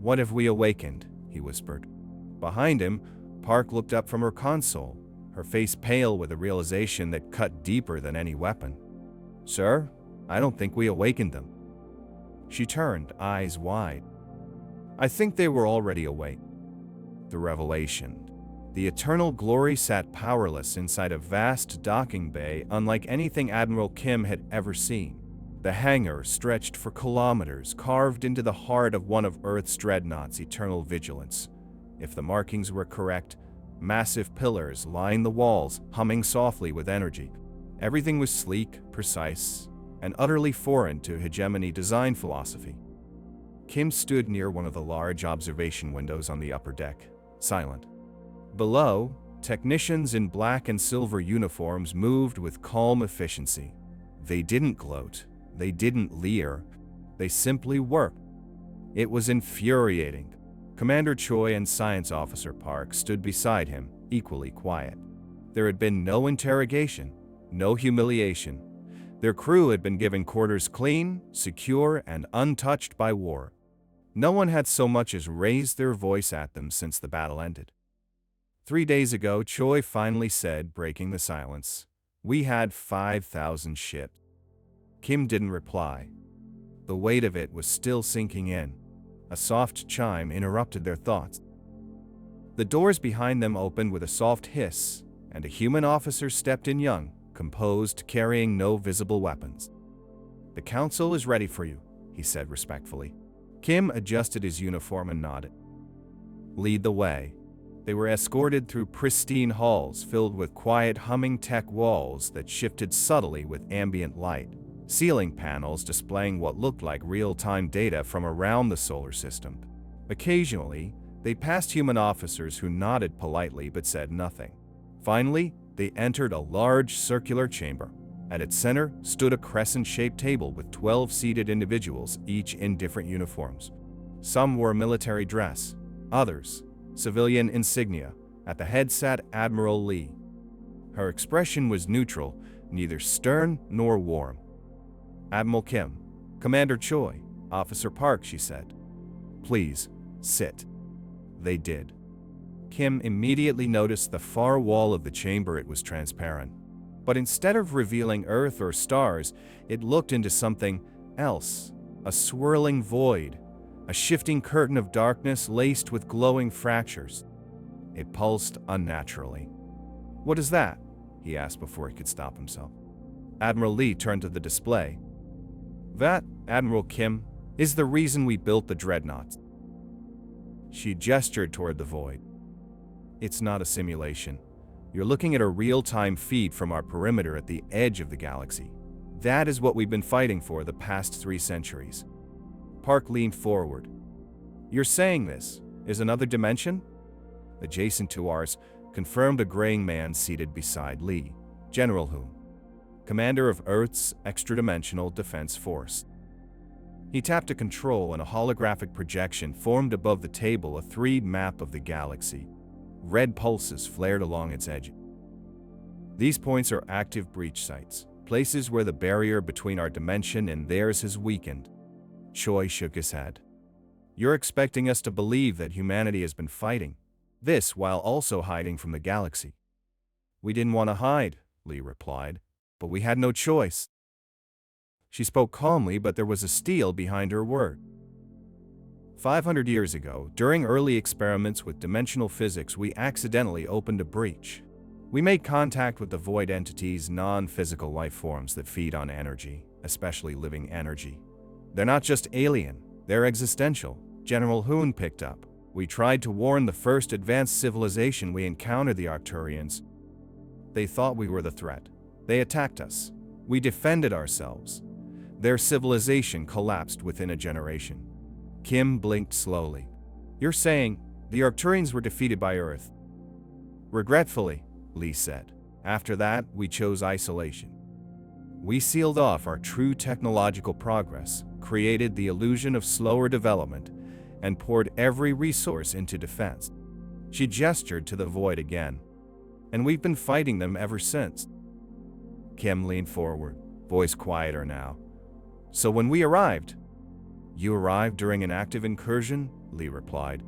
"What have we awakened?" he whispered. Behind him, Park looked up from her console, her face pale with a realization that cut deeper than any weapon. "Sir, I don't think we awakened them." She turned, eyes wide. "I think they were already awake." The revelation. The Eternal Glory sat powerless inside a vast docking bay unlike anything Admiral Kim had ever seen. The hangar stretched for kilometers, carved into the heart of one of Earth's dreadnoughts' Eternal Vigilance. If the markings were correct, massive pillars lined the walls, humming softly with energy. Everything was sleek, precise, and utterly foreign to hegemony design philosophy. Kim stood near one of the large observation windows on the upper deck, silent. Below, Technicians in black and silver uniforms moved with calm efficiency. They didn't gloat. They didn't leer. They simply worked. It was infuriating. Commander Choi and Science Officer Park stood beside him, equally quiet. There had been no interrogation, no humiliation. Their crew had been given quarters clean, secure, and untouched by war. No one had so much as raised their voice at them since the battle ended. 3 days ago, Choi finally said, breaking the silence, "We had 5,000 ships." Kim didn't reply. The weight of it was still sinking in. A soft chime interrupted their thoughts. The doors behind them opened with a soft hiss, and a human officer stepped in, young, composed, carrying no visible weapons. "The council is ready for you," he said respectfully. Kim adjusted his uniform and nodded. "Lead the way." They were escorted through pristine halls filled with quiet humming tech walls that shifted subtly with ambient light, ceiling panels displaying what looked like real-time data from around the solar system. Occasionally, they passed human officers who nodded politely but said nothing. Finally, they entered a large circular chamber. At its center stood a crescent-shaped table with 12 seated individuals, each in different uniforms. Some wore military dress, others civilian insignia. At the head sat Admiral Lee. Her expression was neutral, neither stern nor warm. "Admiral Kim." "Commander Choi." "Officer Park," she said. "Please, sit." They did. Kim immediately noticed the far wall of the chamber. It was transparent. But instead of revealing Earth or stars, it looked into something else, a swirling void, a shifting curtain of darkness laced with glowing fractures. It pulsed unnaturally. "What is that?" he asked before he could stop himself. Admiral Lee turned to the display. "That, Admiral Kim, is the reason we built the Dreadnoughts." She gestured toward the void. "It's not a simulation. You're looking at a real-time feed from our perimeter at the edge of the galaxy. That is what we've been fighting for the past 3 centuries. Park leaned forward. "You're saying this is another dimension?" Adjacent to ours, confirmed a graying man seated beside Lee, General Hoon, commander of Earth's extra-dimensional defense force. He tapped a control and a holographic projection formed above the table, a 3D map of the galaxy. Red pulses flared along its edge. "These points are active breach sites, places where the barrier between our dimension and theirs has weakened." Choi shook his head. "You're expecting us to believe that humanity has been fighting this while also hiding from the galaxy." "We didn't want to hide," Lee replied, "but we had no choice." She spoke calmly, but there was a steel behind her word. 500 years ago, during early experiments with dimensional physics, we accidentally opened a breach. We made contact with the void entities, non-physical life forms that feed on energy, especially living energy. They're not just alien, they're existential. General Hoon picked up. "We tried to warn the first advanced civilization we encountered, the Arcturians. They thought we were the threat. They attacked us. We defended ourselves. Their civilization collapsed within a generation." Kim blinked slowly. "You're saying the Arcturians were defeated by Earth?" "Regretfully," Lee said. "After that, we chose isolation. We sealed off our true technological progress, created the illusion of slower development, and poured every resource into defense." She gestured to the void again. "And we've been fighting them ever since." Kim leaned forward, voice quieter now. "So when we arrived..." "You arrived during an active incursion," Lee replied.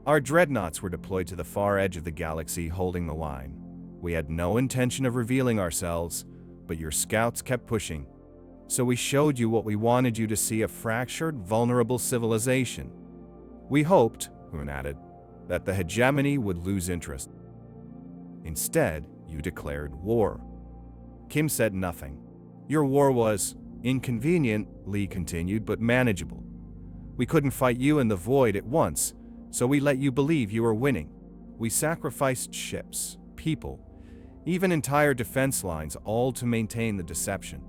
"Our dreadnoughts were deployed to the far edge of the galaxy holding the line. We had no intention of revealing ourselves, but your scouts kept pushing. So we showed you what we wanted you to see, a fractured, vulnerable civilization. We hoped," Hoon added, "that the hegemony would lose interest. Instead, you declared war." Kim said nothing. "Your war was inconvenient," Lee continued, "but manageable. We couldn't fight you and the void at once, so we let you believe you were winning. We sacrificed ships, people, even entire defense lines, all to maintain the deception."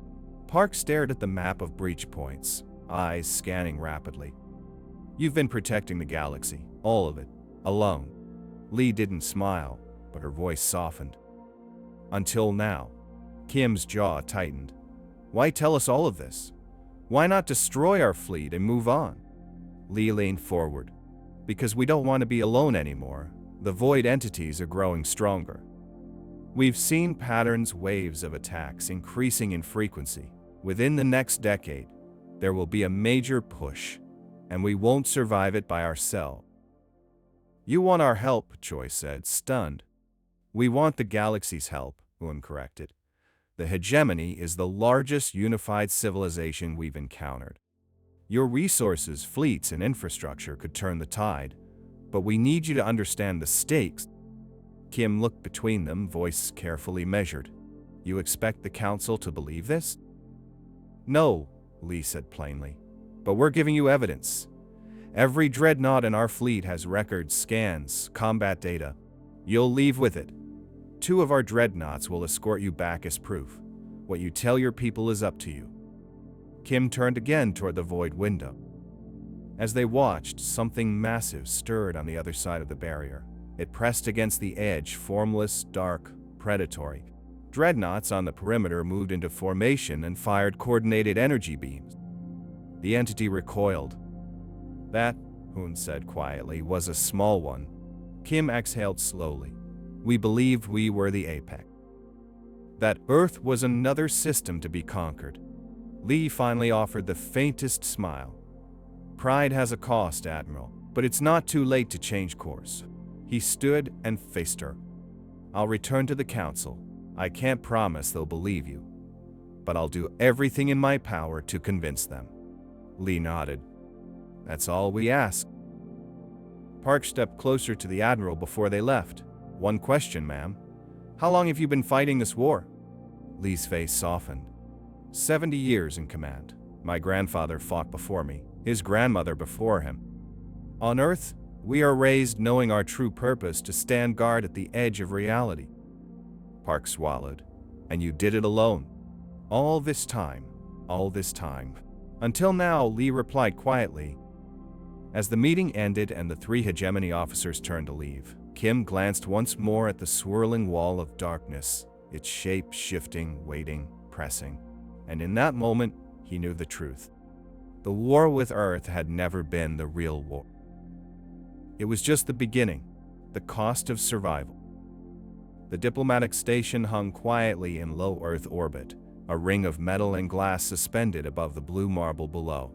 Park stared at the map of breach points, eyes scanning rapidly. "You've been protecting the galaxy, all of it, alone." Lee didn't smile. but her voice softened. Until now. Kim's jaw tightened. Why tell us all of this? Why not destroy our fleet and move on? Lee leaned forward. Because we don't want to be alone anymore. The void entities are growing stronger. We've seen patterns, waves of attacks increasing in frequency. Within the next decade, there will be a major push, and we won't survive it by ourselves. You want our help, Choi said, stunned. We want the galaxy's help, Moon corrected. The hegemony is the largest unified civilization we've encountered. Your resources, fleets, and infrastructure could turn the tide, but we need you to understand the stakes. Kim looked between them, voice carefully measured. You expect the Council to believe this? No, Lee said plainly. But we're giving you evidence. Every dreadnought in our fleet has records, scans, combat data. You'll leave with it. 2 of our dreadnoughts will escort you back as proof. What you tell your people is up to you. Kim turned again toward the void window. As they watched, something massive stirred on the other side of the barrier. It pressed against the edge, formless, dark, predatory. Dreadnoughts on the perimeter moved into formation and fired coordinated energy beams. The entity recoiled. That, Hoon said quietly, was a small one. Kim exhaled slowly. We believed we were the apex. That Earth was another system to be conquered. Lee finally offered the faintest smile. Pride has a cost, Admiral, but it's not too late to change course. He stood and faced her. I'll return to the Council. I can't promise they'll believe you, but I'll do everything in my power to convince them. Lee nodded. That's all we ask. Park stepped closer to the Admiral before they left. One question, ma'am. How long have you been fighting this war? Lee's face softened. 70 years in command. My grandfather fought before me, his grandmother before him. On Earth, we are raised knowing our true purpose to stand guard at the edge of reality. Park swallowed. And you did it alone. All this time. Until now, Lee replied quietly. As the meeting ended and the 3 hegemony officers turned to leave, Kim glanced once more at the swirling wall of darkness, its shape shifting, waiting, pressing. And in that moment, he knew the truth. The war with Earth had never been the real war. It was just the beginning, the cost of survival. The diplomatic station hung quietly in low Earth orbit, a ring of metal and glass suspended above the blue marble below.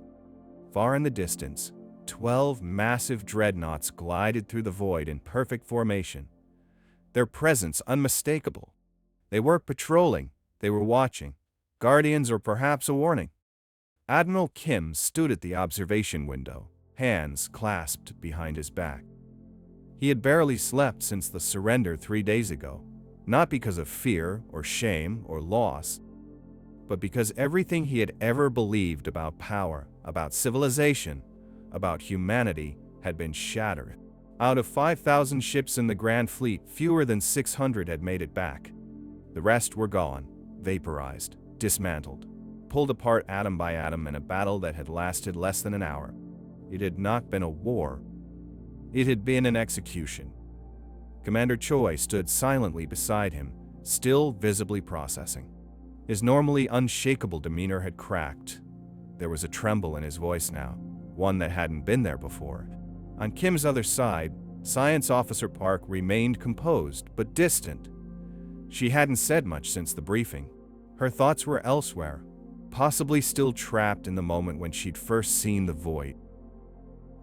Far in the distance, 12 massive dreadnoughts glided through the void in perfect formation. Their presence unmistakable. They weren't patrolling, they were watching. Guardians or perhaps a warning. Admiral Kim stood at the observation window, hands clasped behind his back. He had barely slept since the surrender 3 days ago, not because of fear or shame or loss, but because everything he had ever believed about power, about civilization, about humanity had been shattered. Out of 5,000 ships in the Grand Fleet, fewer than 600 had made it back. The rest were gone, vaporized, dismantled, pulled apart atom by atom in a battle that had lasted less than an hour. It had not been a war. It had been an execution. Commander Choi stood silently beside him, still visibly processing. His normally unshakable demeanor had cracked. There was a tremble in his voice now, one that hadn't been there before. On Kim's other side, Science Officer Park remained composed but distant. She hadn't said much since the briefing. Her thoughts were elsewhere, possibly still trapped in the moment when she'd first seen the void.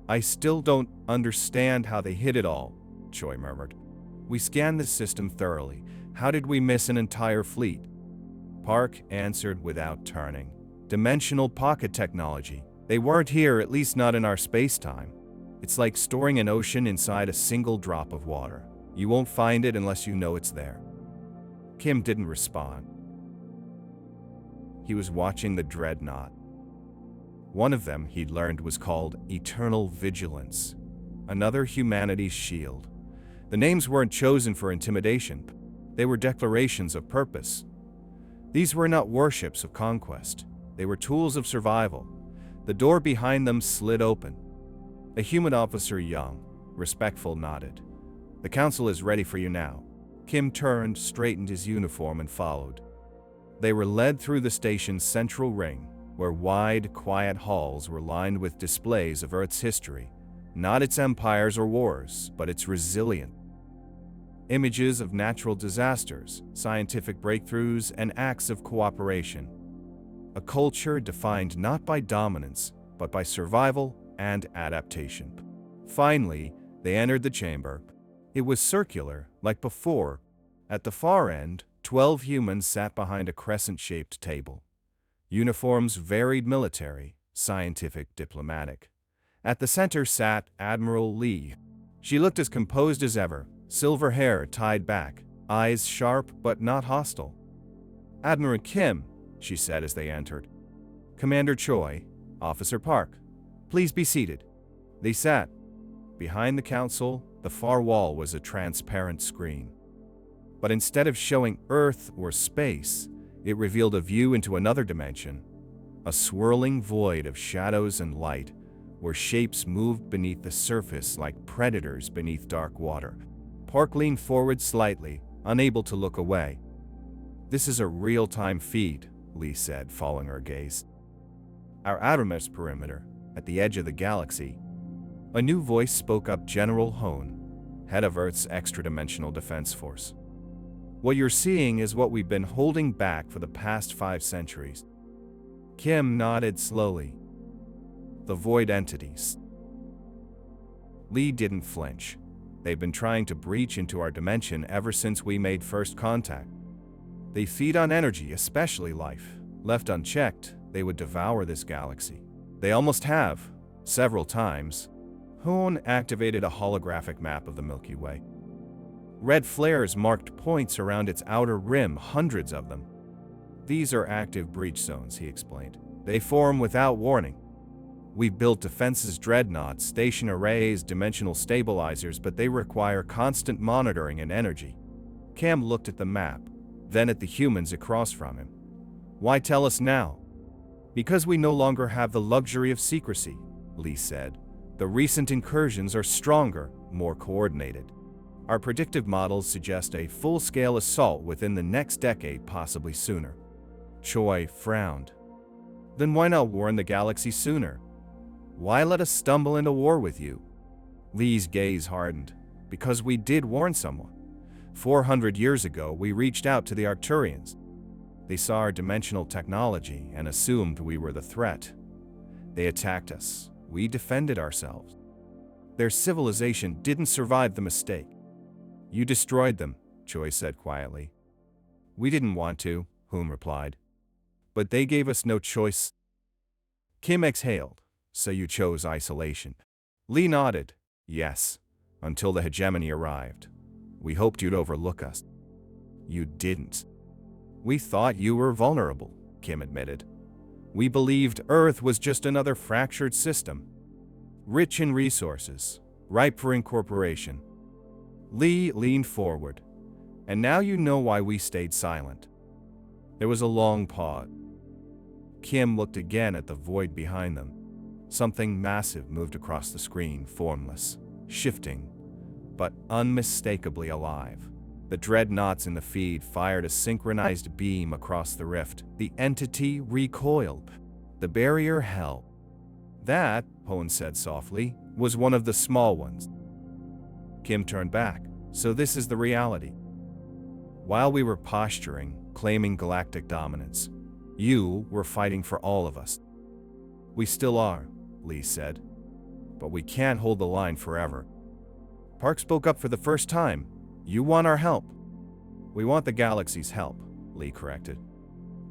I still don't understand how they hid it all, Choi murmured. We scanned the system thoroughly. How did we miss an entire fleet? Park answered without turning. Dimensional pocket technology. They weren't here, at least not in our space-time. It's like storing an ocean inside a single drop of water. You won't find it unless you know it's there. Kim didn't respond. He was watching the Dreadnought. One of them, he'd learned, was called Eternal Vigilance, another humanity's shield. The names weren't chosen for intimidation. They were declarations of purpose. These were not warships of conquest. They were tools of survival. The door behind them slid open. A human officer, young, respectful, nodded. The Council is ready for you now. Kim turned, straightened his uniform, and followed. They were led through the station's central ring, where wide, quiet halls were lined with displays of Earth's history, not its empires or wars, but its resilience. Images of natural disasters, scientific breakthroughs, and acts of cooperation. A culture defined not by dominance, but by survival and adaptation. Finally, they entered the chamber. It was circular, like before. At the far end, 12 humans sat behind a crescent-shaped table. Uniforms varied: military, scientific, diplomatic. At the center sat Admiral Lee. She looked as composed as ever, silver hair tied back, eyes sharp but not hostile. "Admiral Kim," she said as they entered. "Commander Choi, Officer Park. Please be seated." They sat. Behind the council, the far wall was a transparent screen. But instead of showing Earth or space, it revealed a view into another dimension, a swirling void of shadows and light, where shapes moved beneath the surface like predators beneath dark water. Park leaned forward slightly, unable to look away. "This is a real-time feed," Lee said, following her gaze. "Our outermost perimeter, at the edge of the galaxy." A new voice spoke up: General Hone, head of Earth's extra-dimensional defense force. "What you're seeing is what we've been holding back for the past 5 centuries. Kim nodded slowly. "The void entities." Lee didn't flinch. "They've been trying to breach into our dimension ever since we made first contact. They feed on energy, especially life. Left unchecked, they would devour this galaxy. They almost have, several times." Hone activated a holographic map of the Milky Way. Red flares marked points around its outer rim, hundreds of them. "These are active breach zones," he explained. "They form without warning. We've built defenses: Dreadnoughts, station arrays, dimensional stabilizers, but they require constant monitoring and energy." Cam looked at the map, then at the humans across from him. "Why tell us now?" "Because we no longer have the luxury of secrecy," Lee said. "The recent incursions are stronger, more coordinated. Our predictive models suggest a full-scale assault within the next decade, possibly sooner." Choi frowned. "Then why not warn the galaxy sooner? Why let us stumble into war with you?" Lee's gaze hardened. "Because we did warn someone. 400 years ago, we reached out to the Arcturians. They saw our dimensional technology and assumed we were the threat. They attacked us. We defended ourselves. Their civilization didn't survive the mistake." "You destroyed them," Choi said quietly. "We didn't want to," Hoon replied. "But they gave us no choice." Kim exhaled. "So you chose isolation?" Lee nodded. "Yes, until the hegemony arrived. We hoped you'd overlook us." "You didn't." "We thought you were vulnerable," Kim admitted. "We believed Earth was just another fractured system, rich in resources, ripe for incorporation." Lee leaned forward. "And now you know why we stayed silent." There was a long pause. Kim looked again at the void behind them. Something massive moved across the screen, formless, shifting, but unmistakably alive. The Dreadnoughts in the feed fired a synchronized beam across the rift. The entity recoiled. The barrier held. "That," Hone said softly, "was one of the small ones." Kim turned back. "So this is the reality. While we were posturing, claiming galactic dominance, you were fighting for all of us." "We still are," Lee said. "But we can't hold the line forever." Park spoke up for the first time. "You want our help." "We want the galaxy's help," Lee corrected.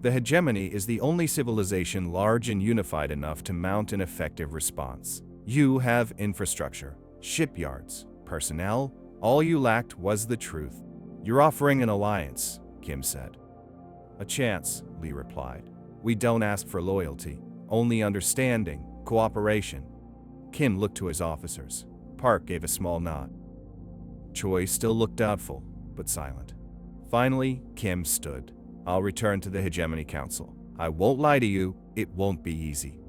"The hegemony is the only civilization large and unified enough to mount an effective response. You have infrastructure, shipyards, personnel. All you lacked was the truth." "You're offering an alliance," Kim said. "A chance," Lee replied. "We don't ask for loyalty, only understanding, cooperation." Kim looked to his officers. Park gave a small nod. Choi still looked doubtful, but silent. Finally, Kim stood. "I'll return to the Hegemony Council. I won't lie to you, it won't be easy.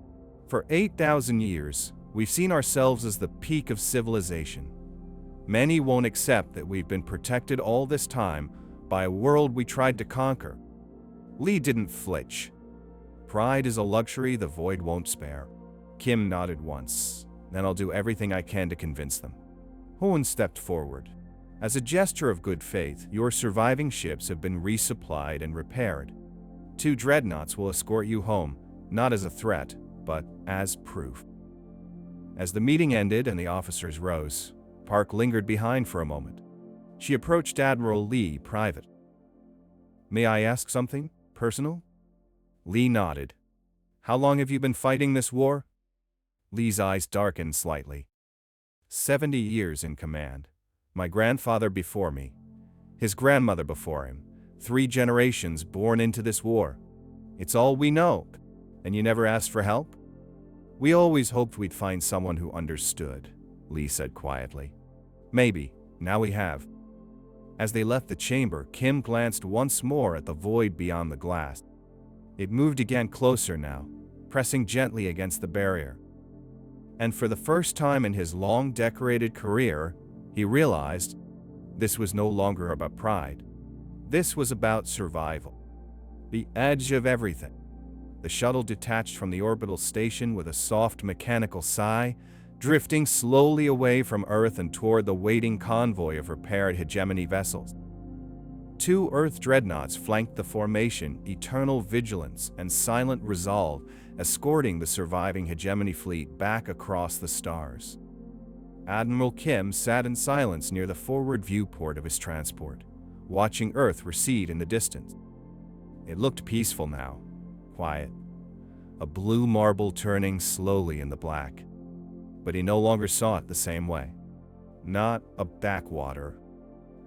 For 8,000 years, we've seen ourselves as the peak of civilization. Many won't accept that we've been protected all this time by a world we tried to conquer. Lee didn't flinch. Pride is a luxury the void won't spare. Kim nodded once. Then I'll do everything I can to convince them. Hoon stepped forward. As a gesture of good faith, your surviving ships have been resupplied and repaired. 2 dreadnoughts will escort you home, not as a threat, but as proof. As the meeting ended and the officers rose, Park lingered behind for a moment. She approached Admiral Lee private. May I ask something personal? Lee nodded. How long have you been fighting this war? Lee's eyes darkened slightly. 70 years in command. My grandfather before me, his grandmother before him, 3 generations born into this war. It's all we know. And you never asked for help? We always hoped we'd find someone who understood, Lee said quietly. Maybe, now we have. As they left the chamber, Kim glanced once more at the void beyond the glass. It moved again closer now, pressing gently against the barrier. And for the first time in his long decorated career, he realized this was no longer about pride. This was about survival. The edge of everything. The shuttle detached from the orbital station with a soft mechanical sigh, drifting slowly away from Earth and toward the waiting convoy of repaired hegemony vessels. 2 Earth dreadnoughts flanked the formation, eternal vigilance and silent resolve, escorting the surviving hegemony fleet back across the stars. Admiral Kim sat in silence near the forward viewport of his transport, watching Earth recede in the distance. It looked peaceful now, quiet, a blue marble turning slowly in the black. But he no longer saw it the same way. Not a backwater,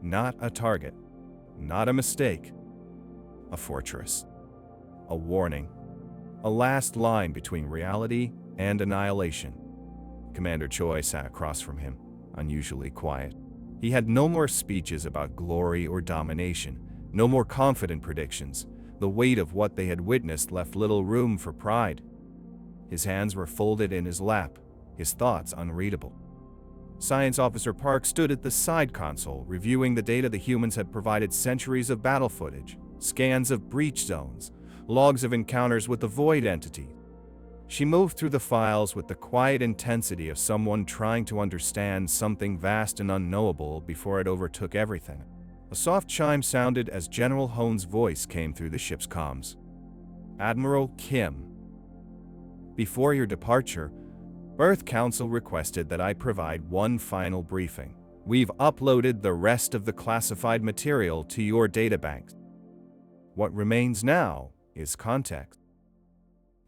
not a target, not a mistake. A fortress, a warning, a last line between reality and annihilation. Commander Choi sat across from him, unusually quiet. He had no more speeches about glory or domination, no more confident predictions. The weight of what they had witnessed left little room for pride. His hands were folded in his lap, his thoughts unreadable. Science Officer Park stood at the side console, reviewing the data the humans had provided: centuries of battle footage, scans of breach zones, logs of encounters with the void entity. She moved through the files with the quiet intensity of someone trying to understand something vast and unknowable before it overtook everything. A soft chime sounded as General Hoon's voice came through the ship's comms. Admiral Kim, before your departure, Earth Council requested that I provide one final briefing. We've uploaded the rest of the classified material to your databanks. What remains now is context.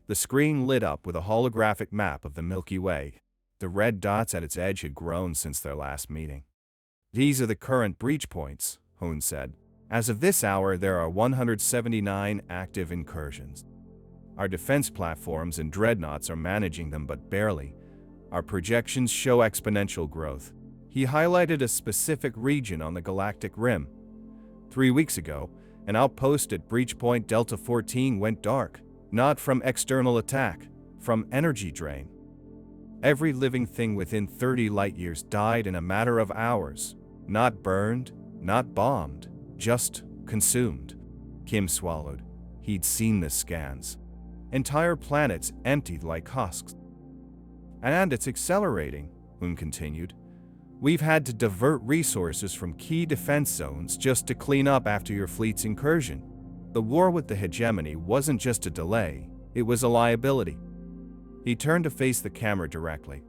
The screen lit up with a holographic map of the Milky Way. The red dots at its edge had grown since their last meeting. These are the current breach points, Hoon said. As of this hour, there are 179 active incursions. Our defense platforms and dreadnoughts are managing them, but barely. Our projections show exponential growth. He highlighted a specific region on the galactic rim. 3 weeks ago, an outpost at breach point Delta 14 went dark, not from external attack, from energy drain. Every living thing within 30 light-years died in a matter of hours. Not burned, not bombed, just consumed. Kim swallowed. He'd seen the scans. Entire planets emptied like husks. And it's accelerating, Hoon continued. We've had to divert resources from key defense zones just to clean up after your fleet's incursion. The war with the hegemony wasn't just a delay, it was a liability. He turned to face the camera directly.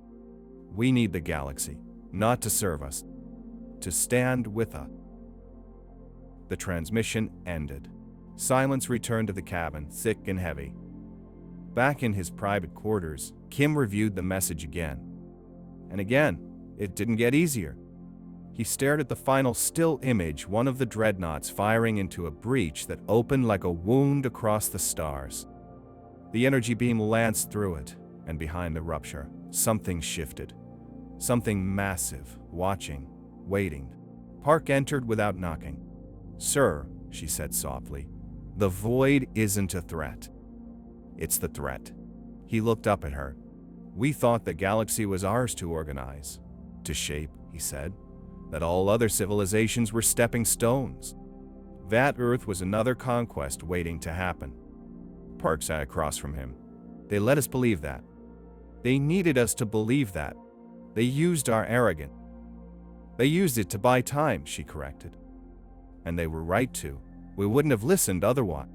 We need the galaxy, not to serve us, to stand with us. The transmission ended. Silence returned to the cabin, thick and heavy. Back in his private quarters, Kim reviewed the message again. And again, it didn't get easier. He stared at the final still image, one of the dreadnoughts firing into a breach that opened like a wound across the stars. The energy beam lanced through it, and behind the rupture, something shifted. Something massive, watching, waiting. Park entered without knocking. Sir, she said softly, the void isn't a threat. It's the threat. He looked up at her. We thought the galaxy was ours to organize, to shape, he said. that all other civilizations were stepping stones. That Earth was another conquest waiting to happen. Park sat across from him. They let us believe that. They needed us to believe that. They used our arrogance. They used it to buy time, she corrected. And they were right to. We wouldn't have listened otherwise.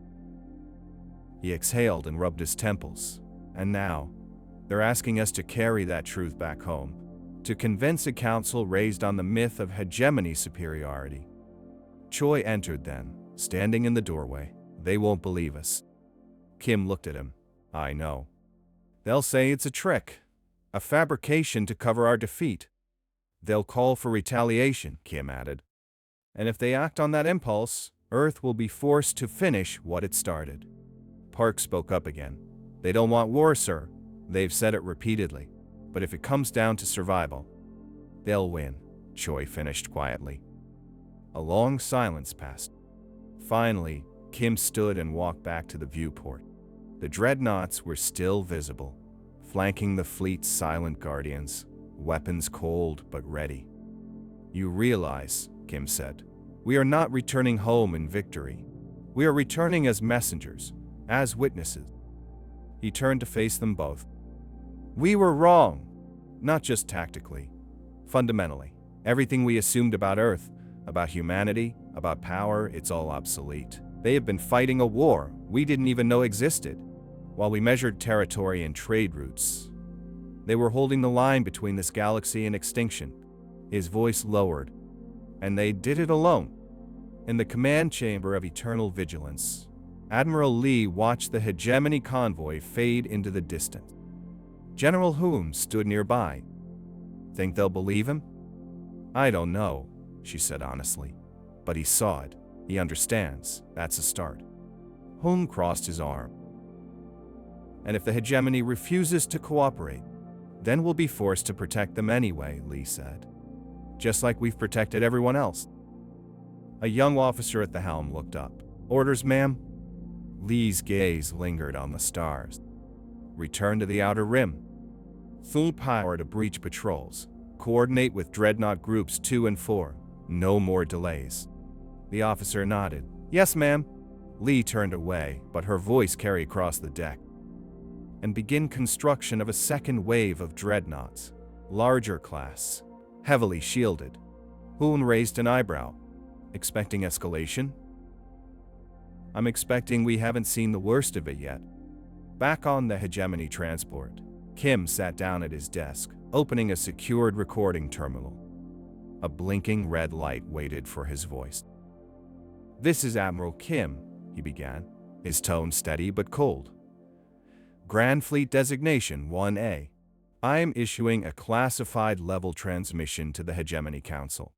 He exhaled and rubbed his temples. And now, they're asking us to carry that truth back home, to convince a council raised on the myth of hegemony superiority. Choi entered then, standing in the doorway. They won't believe us. Kim looked at him. I know. They'll say it's a trick, a fabrication to cover our defeat. They'll call for retaliation, Kim added. And if they act on that impulse, Earth will be forced to finish what it started. Park spoke up again. They don't want war, sir. They've said it repeatedly. But if it comes down to survival, they'll win, Choi finished quietly. A long silence passed. Finally, Kim stood and walked back to the viewport. The Dreadnoughts were still visible, flanking the fleet's silent guardians, weapons cold but ready. You realize, Kim said, we are not returning home in victory. We are returning as messengers, as witnesses. He turned to face them both. We were wrong, not just tactically, fundamentally. Everything we assumed about Earth, about humanity, about power, it's all obsolete. They have been fighting a war we didn't even know existed, while we measured territory and trade routes. They were holding the line between this galaxy and extinction. His voice lowered. And they did it alone. In the command chamber of eternal vigilance, Admiral Lee watched the hegemony convoy fade into the distance. General Hume stood nearby. Think they'll believe him? I don't know, she said honestly. But he saw it. He understands. That's a start. Hume crossed his arm. And if the hegemony refuses to cooperate, then we'll be forced to protect them anyway, Lee said. Just like we've protected everyone else. A young officer at the helm looked up. Orders, ma'am? Lee's gaze lingered on the stars. Return to the outer rim. Full power to breach patrols. Coordinate with Dreadnought Groups 2 and 4. No more delays. The officer nodded. Yes, ma'am. Lee turned away, but her voice carried across the deck. And begin construction of a second wave of Dreadnoughts. Larger class. Heavily shielded. Hoon raised an eyebrow. Expecting escalation? I'm expecting we haven't seen the worst of it yet. Back on the hegemony transport, Kim sat down at his desk, opening a secured recording terminal. A blinking red light waited for his voice. This is Admiral Kim, he began, his tone steady but cold. Grand Fleet Designation 1A. I am issuing a classified level transmission to the Hegemony Council.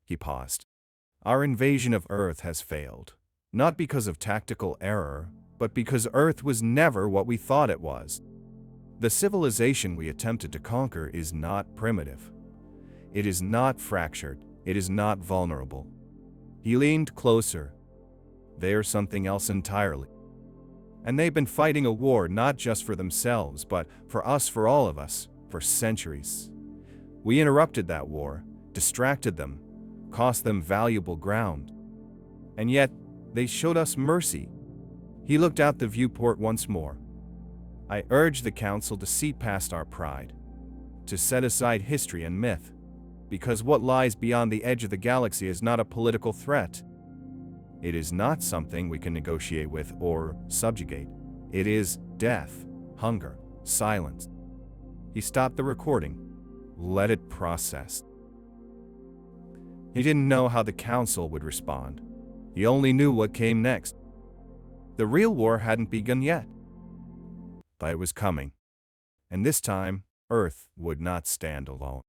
He paused. Our invasion of Earth has failed. Not because of tactical error, but because Earth was never what we thought it was. The civilization we attempted to conquer is not primitive. It is not fractured. It is not vulnerable. He leaned closer. They are something else entirely. And they've been fighting a war not just for themselves, but for us, for all of us, for centuries. We interrupted that war, distracted them, cost them valuable ground. And yet, they showed us mercy. He looked out the viewport once more. I urge the Council to see past our pride, to set aside history and myth, because what lies beyond the edge of the galaxy is not a political threat. It is not something we can negotiate with or subjugate. It is death, hunger, silence. He stopped the recording. Let it process. He didn't know how the Council would respond. He only knew what came next. The real war hadn't begun yet. But it was coming. And this time, Earth would not stand alone.